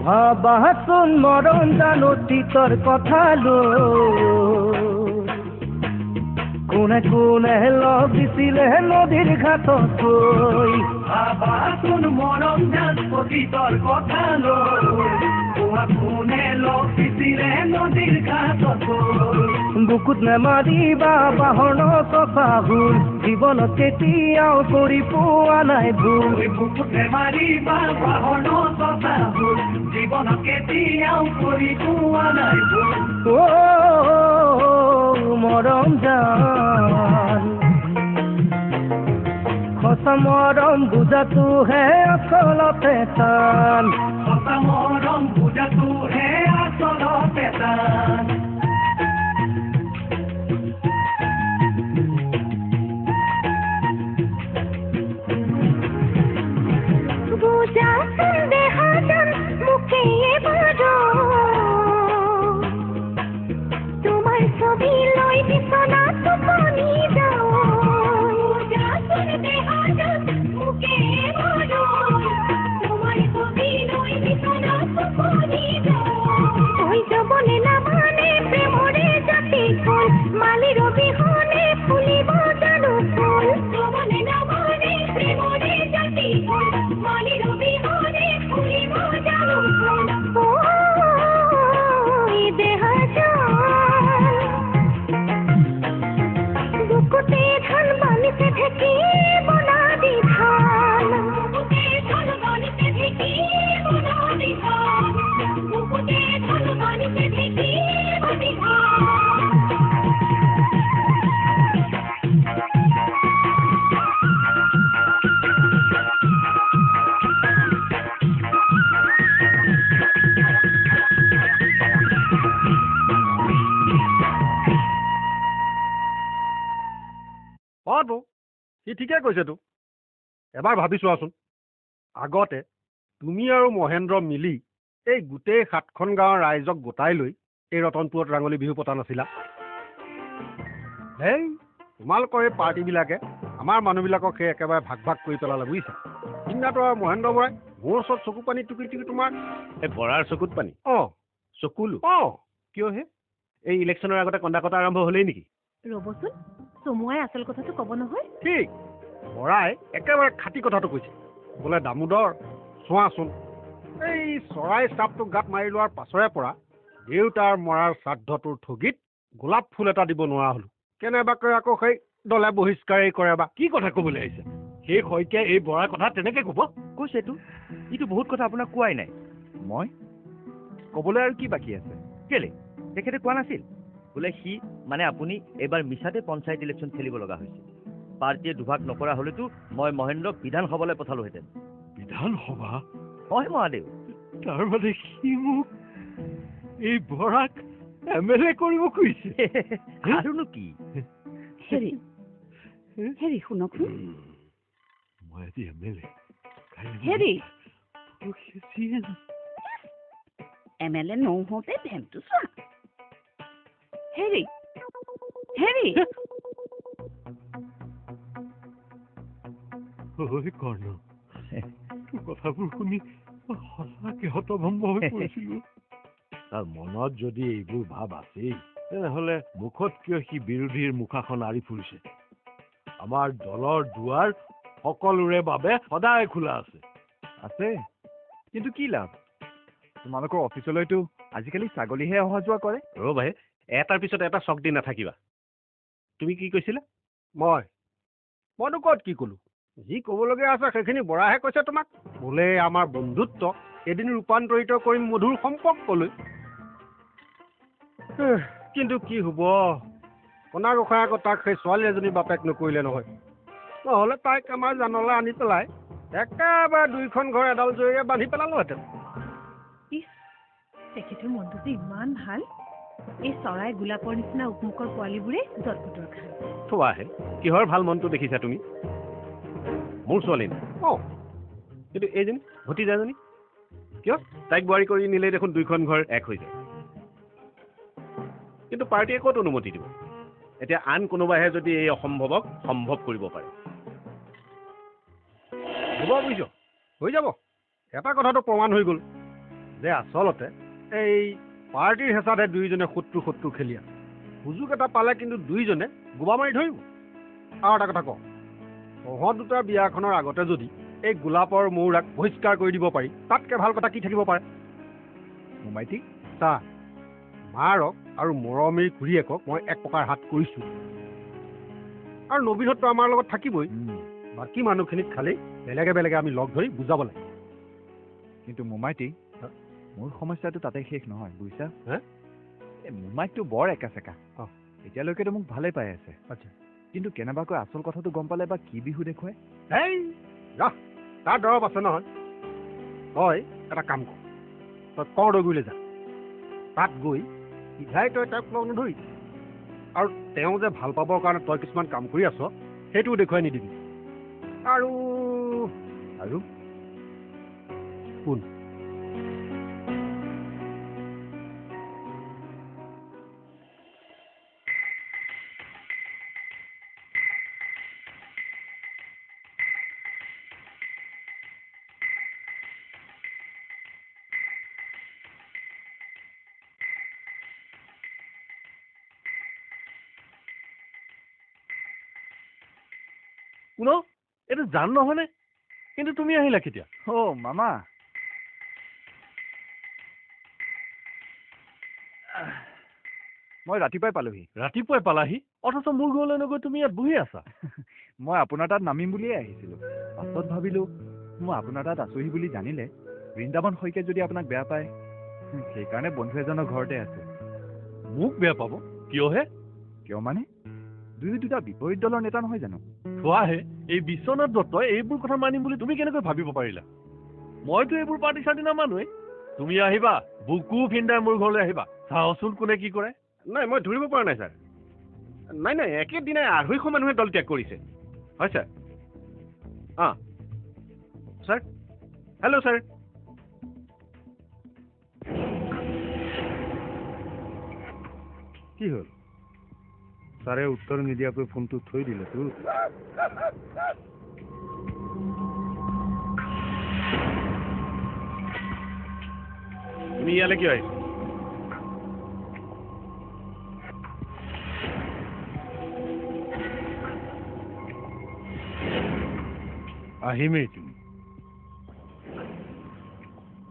ভাবাচোন মৰমজান অতীতৰ কথালৈ কোনে কোনে লগ দিছিলে নদীৰ ঘাটত গৈ ভাবাচোন মৰমজান অতীতৰ কথালৈ কোনে লগ দিছিলে নদীৰ ঘাটত গৈ বুকুত নেমাৰিবা বাহন চফাহুল জীৱনত কেতিয়াও কৰি পোৱা নাই ভুল বুকুত নেমাৰিবা বাহন চফাহুল জীৱনত কেতিয়াও কৰি পোৱা নাই ভুল মৰমজান সঁচা মৰম বুজাটোহে আচলতে টান সঁচা মৰম বুজাটোহে আচলতে টান তো সি ঠিকে কৈছেতো এবাৰ ভাবি চোৱাচোন আগতে তুমি আৰু মহেন্দ্ৰ মিলি এই গোটেই 7খন গাঁৱৰ ৰাইজক গোটাই লৈ এই ৰতনপুৰত ৰাঙলী বিহু পতা নাছিলা হেই তোমালোকৰ এই পাৰ্টিবিলাকে আমাৰ মানুহবিলাকক সেই একেবাৰে ভাগ ভাগ কৰি পেলালে বুজিছা সিদিনাটো আৰু মহেন্দ্ৰ বৰাই মোৰ ওচৰত চকু পানী টুকি টুকি তোমাৰ এই বৰাৰ চকুত পানী চকুলো কিয় হে এই ইলেকশ্যনৰ আগতে কন্দা কটা আৰম্ভ হ'লেই নেকি ৰ'বচোন চমুৱাই আচল কথাটো ক'ব নহয় ঠিক বৰাই একেবাৰে খাটি কথাটো কৈছে বোলে দামোদৰ চোৱাচোন এই চৰাই চাপটো গাত মাৰি লোৱাৰ পাছৰে পৰা দেউতাৰ মৰাৰ শ্ৰাদ্ধটোৰ ঠগিত গোলাপ ফুল এটা দিব নোৱাৰা হ'লো কেনেবাকৈ আকৌ সেই দলে বহিষ্কাৰেই কৰে বা কি কথা ক'বলৈ আহিছে সেই শইকীয়াই এই বৰাৰ কথা তেনেকে ক'ব কৈছেতো ইটো বহুত কথা আপোনাক কোৱাই নাই মই ক'বলৈ আৰু কি বাকী আছে কেলে তেখেতে কোৱা নাছিল বোলে সি মানে আপুনি এইবাৰ মিছাতে পঞ্চায়ত ইলেকশ্যন খেলিব লগা হৈছে পাৰ্টীয়ে দুভাগ নকৰা হ'লেতো মই মহেন্দ্ৰক বিধানসভালৈ পঠালোহেঁতেন বিধানসভা হয় মহাদেউ তাৰ মানে সি মোক এই বৰাক MLA কৰিব খুজিছে আৰুনো কি হেৰি শুনকচোন মই আজি MLA হেৰি MLA নহওঁতে ভেমটো চোৱা হেৰি কৰ্ণ কথাবোৰ শুনি সঁচাকে হতভম্ব হৈ পৰিছিলো তাৰ মনত যদি এইবোৰ ভাৱ আছেই তেনেহলে মুখত কিয় সি বিৰোধীৰ মুখাখন আঁৰি ফুৰিছে আমাৰ দলৰ দুৱাৰ সকলোৰে বাবে সদায় খোলা আছে কিন্তু কি লাভ তোমালোকৰ অফিচলৈতো আজিকালি ছাগলীহে অহা যোৱা কৰে ৰ'বাই এটাৰ পিছত এটা চক দি নাথাকিবা তুমি কি কৈছিলা মইনো ক'ত কি ক'লো যি ক'বলগীয়া আছে সেইখিনি বৰাহে কৈছে তোমাক বোলে আমাৰ বন্ধুত্ব এদিন ৰূপান্তৰিত কৰিম মধুৰ সম্পৰ্কলৈ কিন্তু কি হ'ব কণা গোসাঁই আকৌ তাক সেই ছোৱালী এজনী বাপেক নকৰিলে নহয় নহ'লে তাইক আমাৰ জানলৈ আনি পেলাই একেবাৰে 2খন ঘৰ এডাল জৰিৰে বান্ধি পেলালোহেঁতেন তেখেতৰ মনটো যে ইমান ভাল এই চৰাই গোলাপৰ নিচিনা উপমুখৰ পোৱালীবোৰে জটপুটৰ খায় থোৱাহে কিহৰ ভাল মনটো দেখিছা তুমি মোৰ ছোৱালী কিন্তু এইজনী ভতিজাজনী কিয় তাইক বোৱাৰী কৰি নিলে দেখোন 2খন ঘৰ এক হৈ যায় কিন্তু পাৰ্টীয়ে ক'ত অনুমতি দিব এতিয়া আন কোনোবাহে যদি এই অসম্ভৱক সম্ভৱ কৰিব পাৰে হ'ব বুজিছ হৈ যাব এটা কথাটো প্ৰমাণ হৈ গ'ল যে আচলতে এই পাৰ্টীৰ হেঁচাতে দুয়োজনে শত্ৰু খেলি আছে সুযোগ এটা পালে কিন্তু দুয়োজনে গোবা মাৰি ধৰিব আৰু এটা কথা কওঁ তহঁত দুটাৰ বিয়াখনৰ আগতে যদি এই গোলাপৰ মৌৰাক বহিষ্কাৰ কৰি দিব পাৰি তাতকৈ ভাল কথা কি থাকিব পাৰে মোমাইটি চা মাৰক আৰু মৰমীৰ খুৰীয়েকক মই এক প্ৰকাৰ হাত কৰিছোঁ আৰু নবীনতটো আমাৰ লগত থাকিবই বাকী মানুহখিনিক খালি বেলেগে বেলেগে আমি লগ ধৰি বুজাব লাগে কিন্তু মোমাইটি মোৰ সমস্যাটো তাতে শেষ নহয় বুজিছা এই মোমাইকটো বৰ একা চেকা এতিয়ালৈকেতো মোক ভালেই পাই আছে আচ্ছা কিন্তু কেনেবাকৈ আচল কথাটো গম পালে বা কি বিহু দেখুৱাই তাৰ দৰৱ আছে নহয় তই এটা কাম কৰ তই কৰ্দগুৰিলৈ যা তাত গৈ সিধাই তই তাক লগ নধৰি আৰু তেওঁ যে ভাল পাবৰ কাৰণে তই কিছুমান কাম কৰি আছ সেইটোও দেখুৱাই নিদিবি আৰু শুন কোন এইটো জান নহয়নে কিন্তু তুমি আহিলা কেতিয়া মামা মই ৰাতিপুৱাই পালাহি অথচ মোৰ ঘৰলৈ নগৈ তুমি ইয়াত বহি আছা মই আপোনাৰ তাত নামিম বুলিয়ে আহিছিলোঁ পাছত ভাবিলোঁ মই আপোনাৰ তাত আছোহি বুলি জানিলে বৃন্দাবন শইকীয়াই যদি আপোনাক বেয়া পায় সেইকাৰণে বন্ধু এজনৰ ঘৰতে আছে মোক বেয়া পাব কিয় মানে দুটা বিপৰীত দলৰ নেতা নহয় জানো থোৱাহে এই বিশ্বনাথ দত্তই এইবোৰ কথা মানিম বুলি তুমি কেনেকৈ ভাবিব পাৰিলা মইতো এইবোৰ পাৰ্টি চাৰ্টি নামানোৱেই তুমি আহিবা বুকু ফিন্দাই মোৰ ঘৰলৈ আহিবা চাওচোন কোনে কি কৰে নাই মই ধৰিব পৰা নাই ছাৰ নাই নাই একেদিনাই 250 মানুহে দল ত্যাগ কৰিছে হয় ছাৰ ছাৰ হেল্ল' ছাৰ কি হ'ল ছাৰে উত্তৰ নিদিয়াকৈ ফোনটো থৈ দিলে তোৰ তুমি ইয়ালৈ কিয় আহিছা আহিমেই তুমি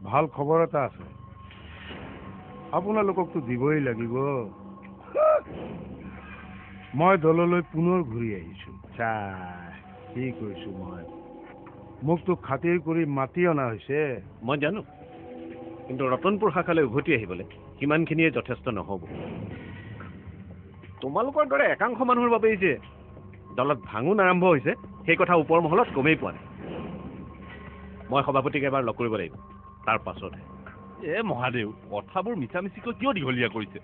ভাল খবৰ এটা আছে আপোনালোককতো দিবই লাগিব মই দললৈ পুনৰ ঘূৰি আহিছোঁ কি কৈছোঁ মই মোকতো খাতিৰ কৰি মাতি অনা হৈছে মই জানো কিন্তু ৰতনপুৰ শাখালৈ উভতি আহিবলৈ সিমানখিনিয়ে যথেষ্ট নহ'ব তোমালোকৰ দৰে একাংশ মানুহৰ বাবেই যে দলত ভাঙোন আৰম্ভ হৈছে সেই কথা ওপৰ মহলত গমেই পোৱা নাই মই সভাপতিক এবাৰ লগ কৰিব লাগিব তাৰ পাছতহে মহাদেউ কথাবোৰ মিছামিছিকৈ কিয় দীঘলীয়া কৰিছে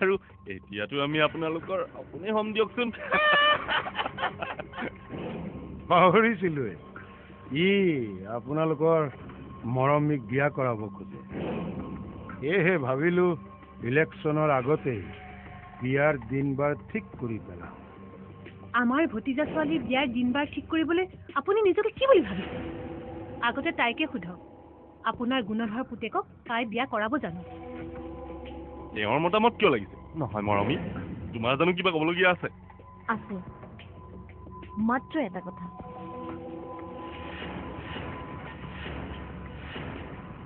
আৰু এতিয়াতো আমি আপোনালোকৰ আপুনি হম দিয়কচোন পাহৰিছিলোৱে আপোনালোকৰ মৰমীক বিয়া কৰাব খোজে সেয়েহে ভাবিলো ইলেকশ্যনৰ আগতেই বিয়াৰ দিন বাৰ ঠিক কৰি পেলাম আমাৰ ভতিজা ছোৱালীৰ বিয়াৰ দিন বাৰ ঠিক কৰিবলৈ আপুনি নিজকে কি বুলি ভাবিছে আগতে তাইকে সোধক আপোনাৰ গুণধৰ পুতেকক তাই বিয়া কৰাব জানো তেওঁৰ মতামত কিয় লাগিছে নহয় মৰমী তোমাৰ জানো কিবা ক'বলগীয়া আছে আছে মাত্ৰ এটা কথা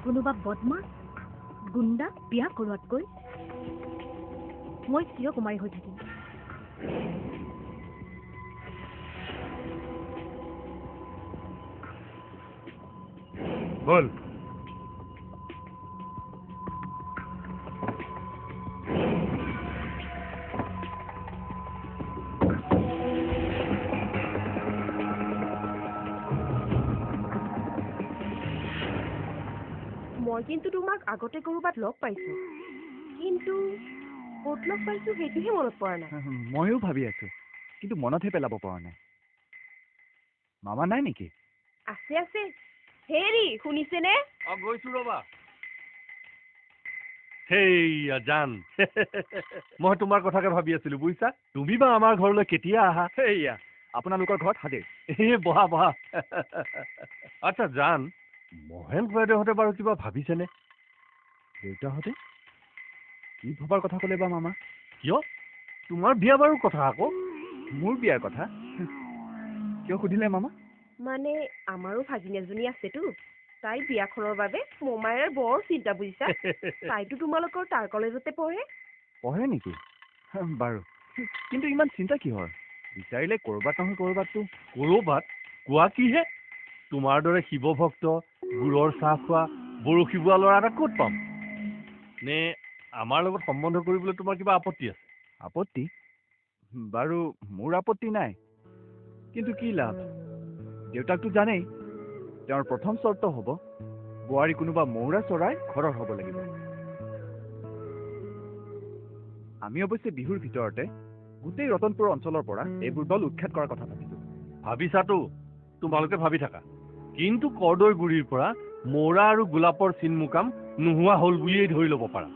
কোনোবা বদমাছ গুণ্ডা বিয়া কৰোৱাতকৈ মই চিৰ কুমাৰী হৈ থাকিম বল মই কিন্তু তোমাক আগতে ক'ৰবাত লগ পাইছোঁ কিন্তু ক'ত লগ পাইছোঁ সেইটোহে মনত পৰা নাই ময়ো ভাবি আছোঁ কিন্তু মনতহে পেলাব পৰা নাই মামা নাই নেকি আছে আছে হেৰি শুনিছেনে গৈছোঁ ৰবা সেইয়া জান মই তোমাৰ কথাকে ভাবি আছিলোঁ বুজিছা তুমি বা আমাৰ ঘৰলৈ কেতিয়া আহা সেইয়া আপোনালোকৰ ঘৰত হাজিৰ বহা বহা আচ্ছা জান মহেন খুৰাদেউহঁতে বাৰু কিবা ভাবিছেনে দেউতাহঁতে কি ভবাৰ কথা ক'লে বা মামা কিয় তোমাৰ বিয়া বাৰু কথা আকৌ মোৰ বিয়াৰ কথা কিয় সুধিলে মামা মানে আমাৰো ভাগিনী এজনী আছেতো তাইৰ বিয়াখনৰ বাবে মোমায়েৰ বৰ চিন্তা বুজিছা তাইতো তোমালোকৰ তাৰ কলেজতে পঢ়ে নেকি বাৰু কিন্তু ইমান চিন্তা কিহৰ বিচাৰিলে ক'ৰবাত নহয় ক'ৰবাততো ক'ৰবাত কোৱা কিহে তোমাৰ দৰে শিৱভক্ত গুৰৰ চাহ খোৱা বৰশী বোৱা ল'ৰা এটা ক'ত পাম নে আমাৰ লগত সম্বন্ধ কৰিবলৈ তোমাৰ কিবা আপত্তি আছে আপত্তি বাৰু মোৰ আপত্তি নাই কিন্তু কি লাভ দেউতাকতো জানেই তেওঁৰ প্ৰথম চৰ্ত হ'ব বোৱাৰী কোনোবা মৌৰা চৰাই ঘৰৰ হ'ব লাগিব আমি অৱশ্যে বিহুৰ ভিতৰতে গোটেই ৰতনপুৰ অঞ্চলৰ পৰা এইবোৰ দল উৎখাত কৰাৰ কথা ভাবিছোঁ ভাবিছাতো তোমালোকে ভাবি থাকা কিন্তু কৰ্দৈ গুৰিৰ পৰা মৌৰা আৰু গোলাপৰ চিন মুকাম নোহোৱা হ'ল বুলিয়েই ধৰি ল'ব পাৰা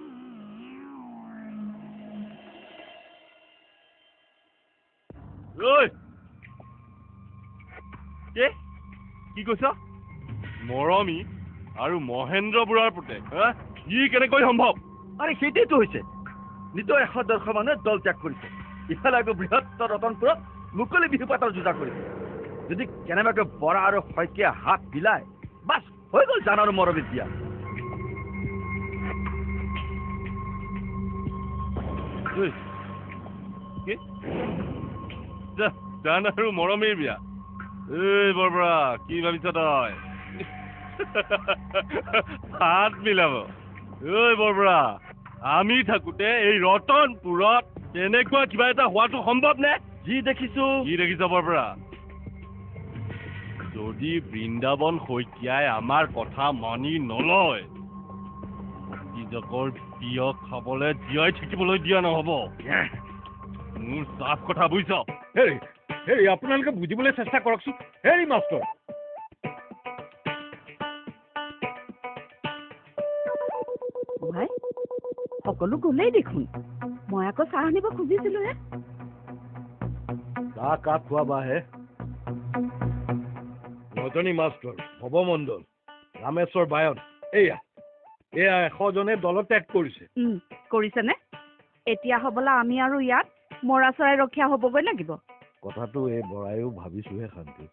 কি কৈছ মৰমী আৰু মহেন্দ্ৰ বুঢ়াৰ পুতেক ই কেনেকৈ সম্ভৱ আৰে সেইটোৱেতো হৈছে নিতৌ 100-150 মানুহে দল ত্যাগ কৰিছে ইফালে আকৌ বৃহত্তৰ ৰতনপুৰত মুকলি বিহু পাতৰ যোজা কৰিছে যদি কেনেবাকৈ বৰা আৰু শইকীয়া হাত মিলায় বাছ হৈ গ'ল জান আৰু মৰমীত বিয়া জান আৰু মৰমীৰ বিয়া এই বৰবৰা কি ভাবিছ তই হাত মিলাব ঐ বৰবৰা আমি থাকোতে এই ৰতনপুৰত তেনেকুৱা কিবা এটা হোৱাটো সম্ভৱ নে যি দেখিছো কি দেখিছ বৰবৰা যদি বৃন্দাবন শইকীয়াই আমাৰ কথা মানি নলয় নিজকৰ বিয় খাবলৈ জীয়াই থাকিবলৈ দিয়া নহ'ব মোৰ চাফ কথা বুজিছ হেৰি হেৰি আপোনালোকে বুজিবলৈ চেষ্টা কৰকচোন হেৰি মাষ্টৰ ভাই সকলো গলেই দেখোন মই আকৌ চাহ আনিব খুজিছিলো হে চাহ কাপ খোৱাবাহে ৰজনী মাষ্টৰ ভৱমণ্ডল ৰামেশ্বৰ বায়ন এয়া 100 জনে দলত ত্যাগ কৰিছে কৰিছেনে এতিয়া হবলা আমি আৰু ইয়াত মৰা চৰাই ৰক্ষা হবগৈ লাগিব কথাটো এই বৰাইও ভাবিছোহে শান্তি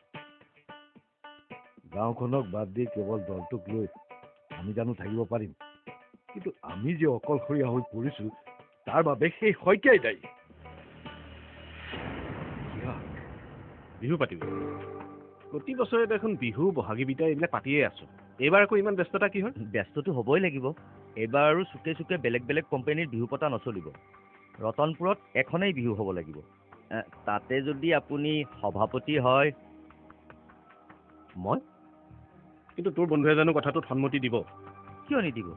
গাঁওখনক বাদ দি কেৱল দলটোক লৈ আমি জানো থাকিব পাৰিম কিন্তু আমি যে অকলশৰীয়া হৈ পৰিছো তাৰ বাবে সেই শইকীয়াই দায়ী বিহু পাতিব প্ৰতি বছৰে দেখোন বিহু বহাগী বিটা এইবিলাক পাতিয়ে আছো এইবাৰ আকৌ ইমান ব্যস্ততা কি হ'ল ব্যস্তটো হ'বই লাগিব এইবাৰ আৰু চুকে চুকে বেলেগ বেলেগ কোম্পানীৰ বিহু পতা নচলিব ৰতনপুৰত এখনেই বিহু হ'ব লাগিব তাতে যদি আপুনি সভাপতি হয় মই কিন্তু তোৰ বন্ধুৱে জানো কথাটোত সন্মতি দিব কিয় নিদিব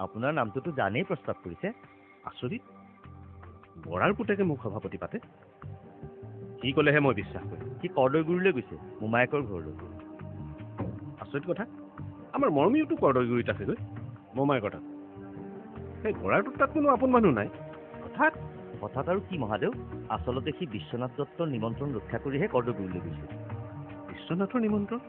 আপোনাৰ নামটোতো জানেই প্ৰস্তাৱ কৰিছে আচৰিত বৰাৰ পুতেকে মোক সভাপতি পাতে সি ক'লেহে মই বিশ্বাস কৰিম সি কৰ্দৈগুৰিলৈ গৈছে মোমায়েকৰ ঘৰলৈ আচৰিত কথা আমাৰ মৰমীওতো কৰ্দৈগুৰিত আছেগৈ মোমায়েকৰ তাত সেই বৰাৰটোত তাত কোনো আপোন মানুহ নাই হঠাৎ আৰু কি মহাদেৱ আচলতে সি বিশ্বনাথ দত্তৰ নিমন্ত্ৰণ ৰক্ষা কৰিহে কৰ্দৈগুৰিলৈ গৈছে বিশ্বনাথৰ নিমন্ত্ৰণ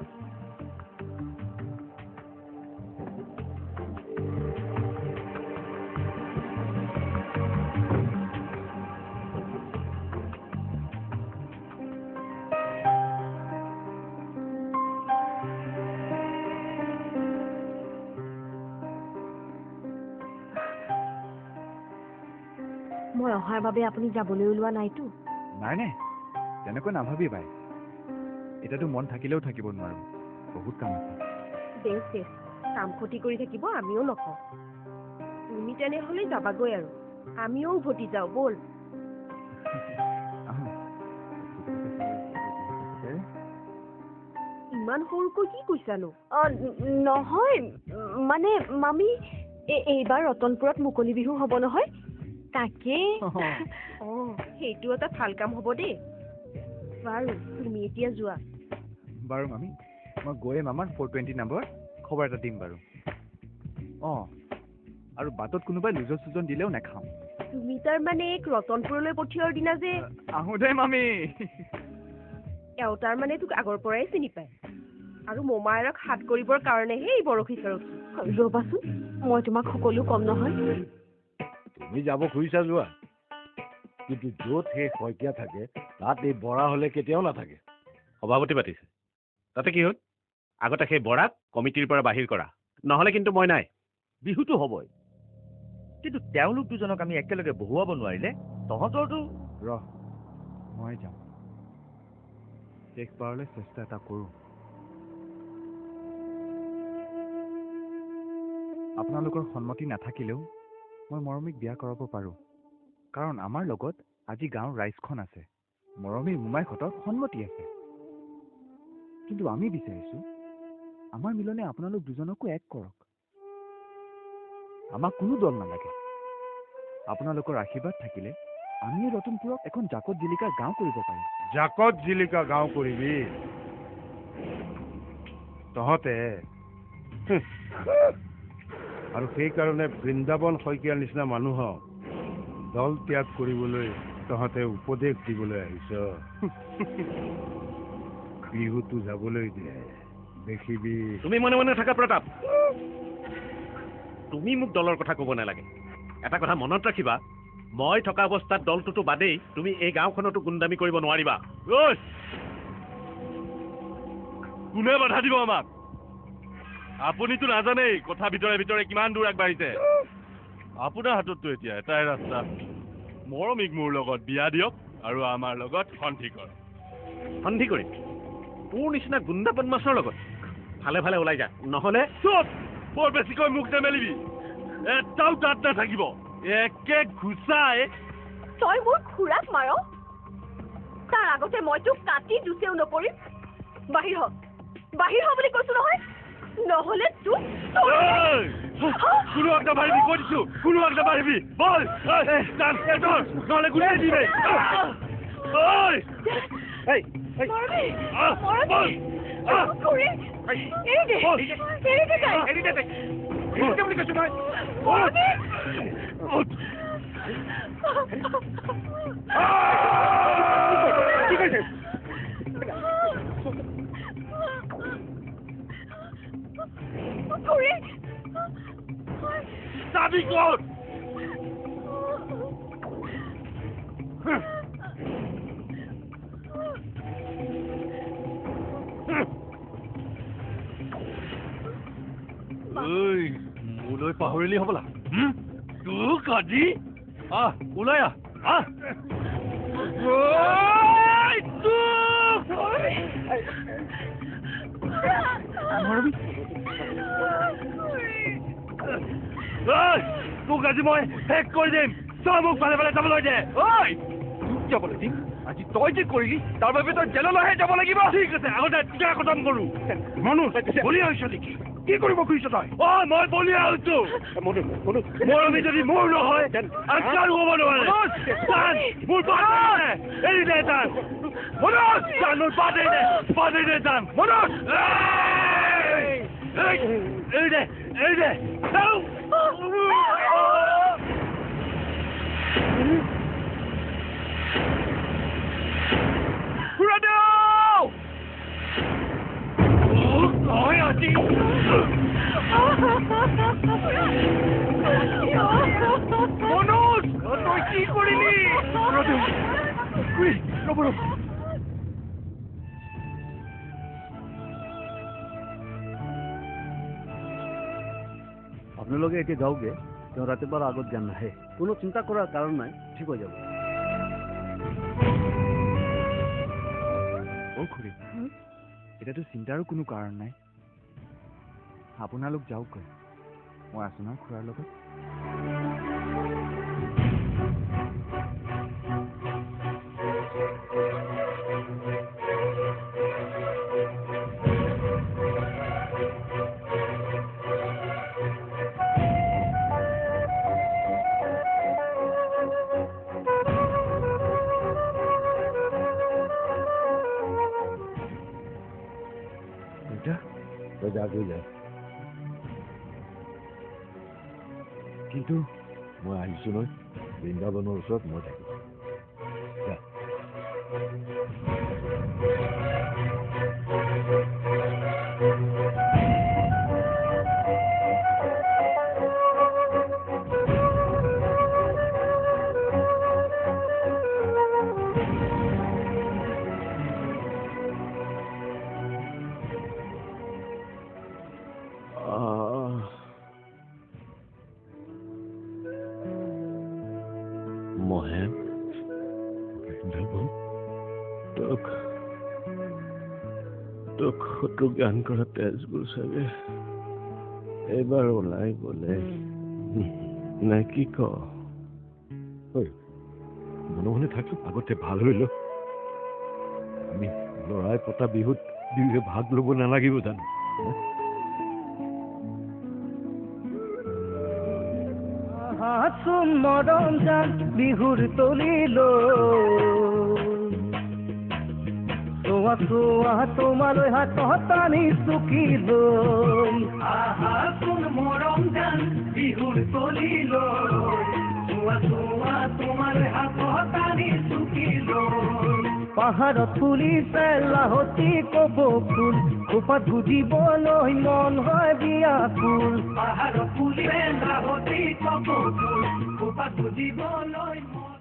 মই অহাৰ বাবে আপুনি যাবলৈ ওলোৱা নাইতো নাই নাই তেনেকৈ নাভাবি বাই এতিয়াতো মন থাকিলেও থাকিব নোৱাৰো বহুত কাম আছে বেছ বেছ কাম ক্ষতি কৰি থাকিব আমিও নকওঁ তুমি তেনেহ'লে যাবাগৈ আৰু আমিও উভতি যাওঁ ব'ল ইমান সৰুকৈ কি কৈছানো নহয় মানে মামী এইবাৰ ৰতনপুৰত মুকলি বিহু হ'ব নহয় তাকে সেইটো এটা ভাল কাম হ'ব দেই বাৰু তুমি এতিয়া যোৱা বাৰু মামী মই গৈয়ে মামাৰ 420 নম্বৰ খবৰ এটা দিম বাৰু আৰু বাটত কোনোবাই লুজন চুজন দিলেও নাখাওঁ তুমি তাৰমানে ৰতনপুৰলৈ পঠিওৱাৰ দিনা যে আহোঁ দেই মামী এওঁ তাৰমানে তোক আগৰ পৰাই চিনি পায় আৰু মোমায়েৰক হাত কৰিবৰ কাৰণেহে এই বৰশী চৰশী ৰ'বাচোন মই তোমাক সকলো কম নহয় তুমি যাব খুজিছা যোৱা কিন্তু য'ত সেই শইকীয়া থাকে তাত এই বৰা হ'লে কেতিয়াও নাথাকে সভাপতি পাতিছে তাতে কি হ'ল আগতে সেই বৰাক কমিটিৰ পৰা বাহিৰ কৰা নহ'লে কিন্তু মই নাই বিহুটো হ'বই কিন্তু তেওঁলোক দুজনক আমি একেলগে বহুৱাব নোৱাৰিলে তহঁতৰতো মই যাম শেষবাৰলৈ চেষ্টা এটা কৰোঁ আপোনালোকৰ সন্মতি নাথাকিলেও মই মৰমীক বিয়া কৰাব পাৰোঁ কাৰণ আমাৰ লগত আজি গাঁৱৰ ৰাইজখন আছে মৰমীৰ মোমাইকহঁতৰ সন্মতি আছে কিন্তু আমি বিচাৰিছোঁ আমাৰ মিলনে আপোনালোক দুজনকো এক কৰক আমাক কোনো দল নালাগে আপোনালোকৰ আশীৰ্বাদ থাকিলে আমি ৰতনপুৰক এখন জাকত জিলিকা গাঁও কৰিব পাৰিম জাকত জিলিকা গাঁও কৰিবি তহঁতে আৰু সেইকাৰণে বৃন্দাবন শইকীয়াৰ নিচিনা মানুহক দল ত্যাগ কৰিবলৈ তহঁতে উপদেশ দিবলৈ আহিছ বিহুটো যাবলৈ দে দেখিবি তুমি মনে মনে থাকা প্ৰতাপ তুমি মোক দলৰ কথা ক'ব নালাগে এটা কথা মনত ৰাখিবা মই থকা অৱস্থাত দলটোতো বাদেই তুমি এই গাঁওখনতো গুণ্ডামি কৰিব নোৱাৰিবা কোনে বাধা দিব আমাক আপুনিতো নাজানেই কথা ভিতৰে ভিতৰে কিমান দূৰ আগবাঢ়িছে আপোনাৰ হাতততো এতিয়া এটাই ৰাস্তা মৰমীক মোৰ লগত বিয়া দিয়ক আৰু আমাৰ লগত সন্ধি কৰক সন্ধি কৰিম তোৰ নিচিনা গুণ্ডা বদমাছৰ লগত ভালে ভালে ওলাই যা নহ'লে চুপ বৰ বেছিকৈ মুখ নেমেলিবি এটাও তাত নাথাকিব একে ঘুচাই তই মোৰ খুৰাক মাৰ তাৰ আগতে মই তোক কাটি দুচেও নপৰিম বাহিৰ হ বুলি কৈছো নহয় নহ'লে তোক কোনো আগটা মাৰিবি কৈ দিছো কোনো আগটা মাৰিবি বল নহ'লে গুলিয়াই দিবি কি কৈছে চাবি ক'ত মোলৈ পাহৰিলি হ'বলা তোক আজি ওলাই আহ তোক আজি মই শেষ কৰি দিম তই মোক ভালে ভালে যাবলৈ দে ঐ তোক যাবলৈ দিম আজি তই যে কৰিলি তাৰ বাবে তই জেললৈহে যাব লাগিব ঠিক আছে আগতে কিয় খতম কৰোঁ মনোজ বলিয়া হৈছ নেকি কি কৰিব খুজিছ তই মই বলিয়া হৈছো মৰমী যদি মোৰ নহয় আৰু কাৰো হ'ব নোৱাৰে মোৰ এৰি দে তান মনোজ মোৰ বাদ দে তান মনোজ এৰি দে মনোজ তই কি কৰিলি আপোনালোকে এতিয়া যাওঁগে তেওঁ ৰাতিপুৱাৰ আগত জ্ঞান নাহে কোনো চিন্তা কৰাৰ কাৰণ নাই ঠিক হৈ যাব খুৰী এতিয়াতো চিন্তাৰো কোনো কাৰণ নাই আপোনালোক যাওকগৈ মই আছো নহয় খুৰাৰ লগত কিন্তু মই আহিছো নহয় বৃন্দাবনৰ ওচৰত মই থাকিম শত্ৰু জ্ঞান কৰা তেজবোৰ চাগে এইবাৰ ওলাই গলে নে কি ক মনে মনে থাকো আগতে ভাল হইল আমি লৰাই পতা বিহুত দুয়োৱে ভাগ ল'ব নালাগিব জানো চোন মৰম জান বিহুৰ তলিলো চোৱা তোমালৈ হাতত টানি চুকিলো চোন মৰম জান বিহুৰ তলিলো চোৱা তোমালৈ হাতত টানি চুকিলো পাহাৰত ফুলিছে লাহতি কব ফুল খোপাত বুজিবলৈ মন হয় বিয়াকুল পাহাৰত ফুলিছে লাহতি কব ফুল খোপাত বুজিবলৈ মন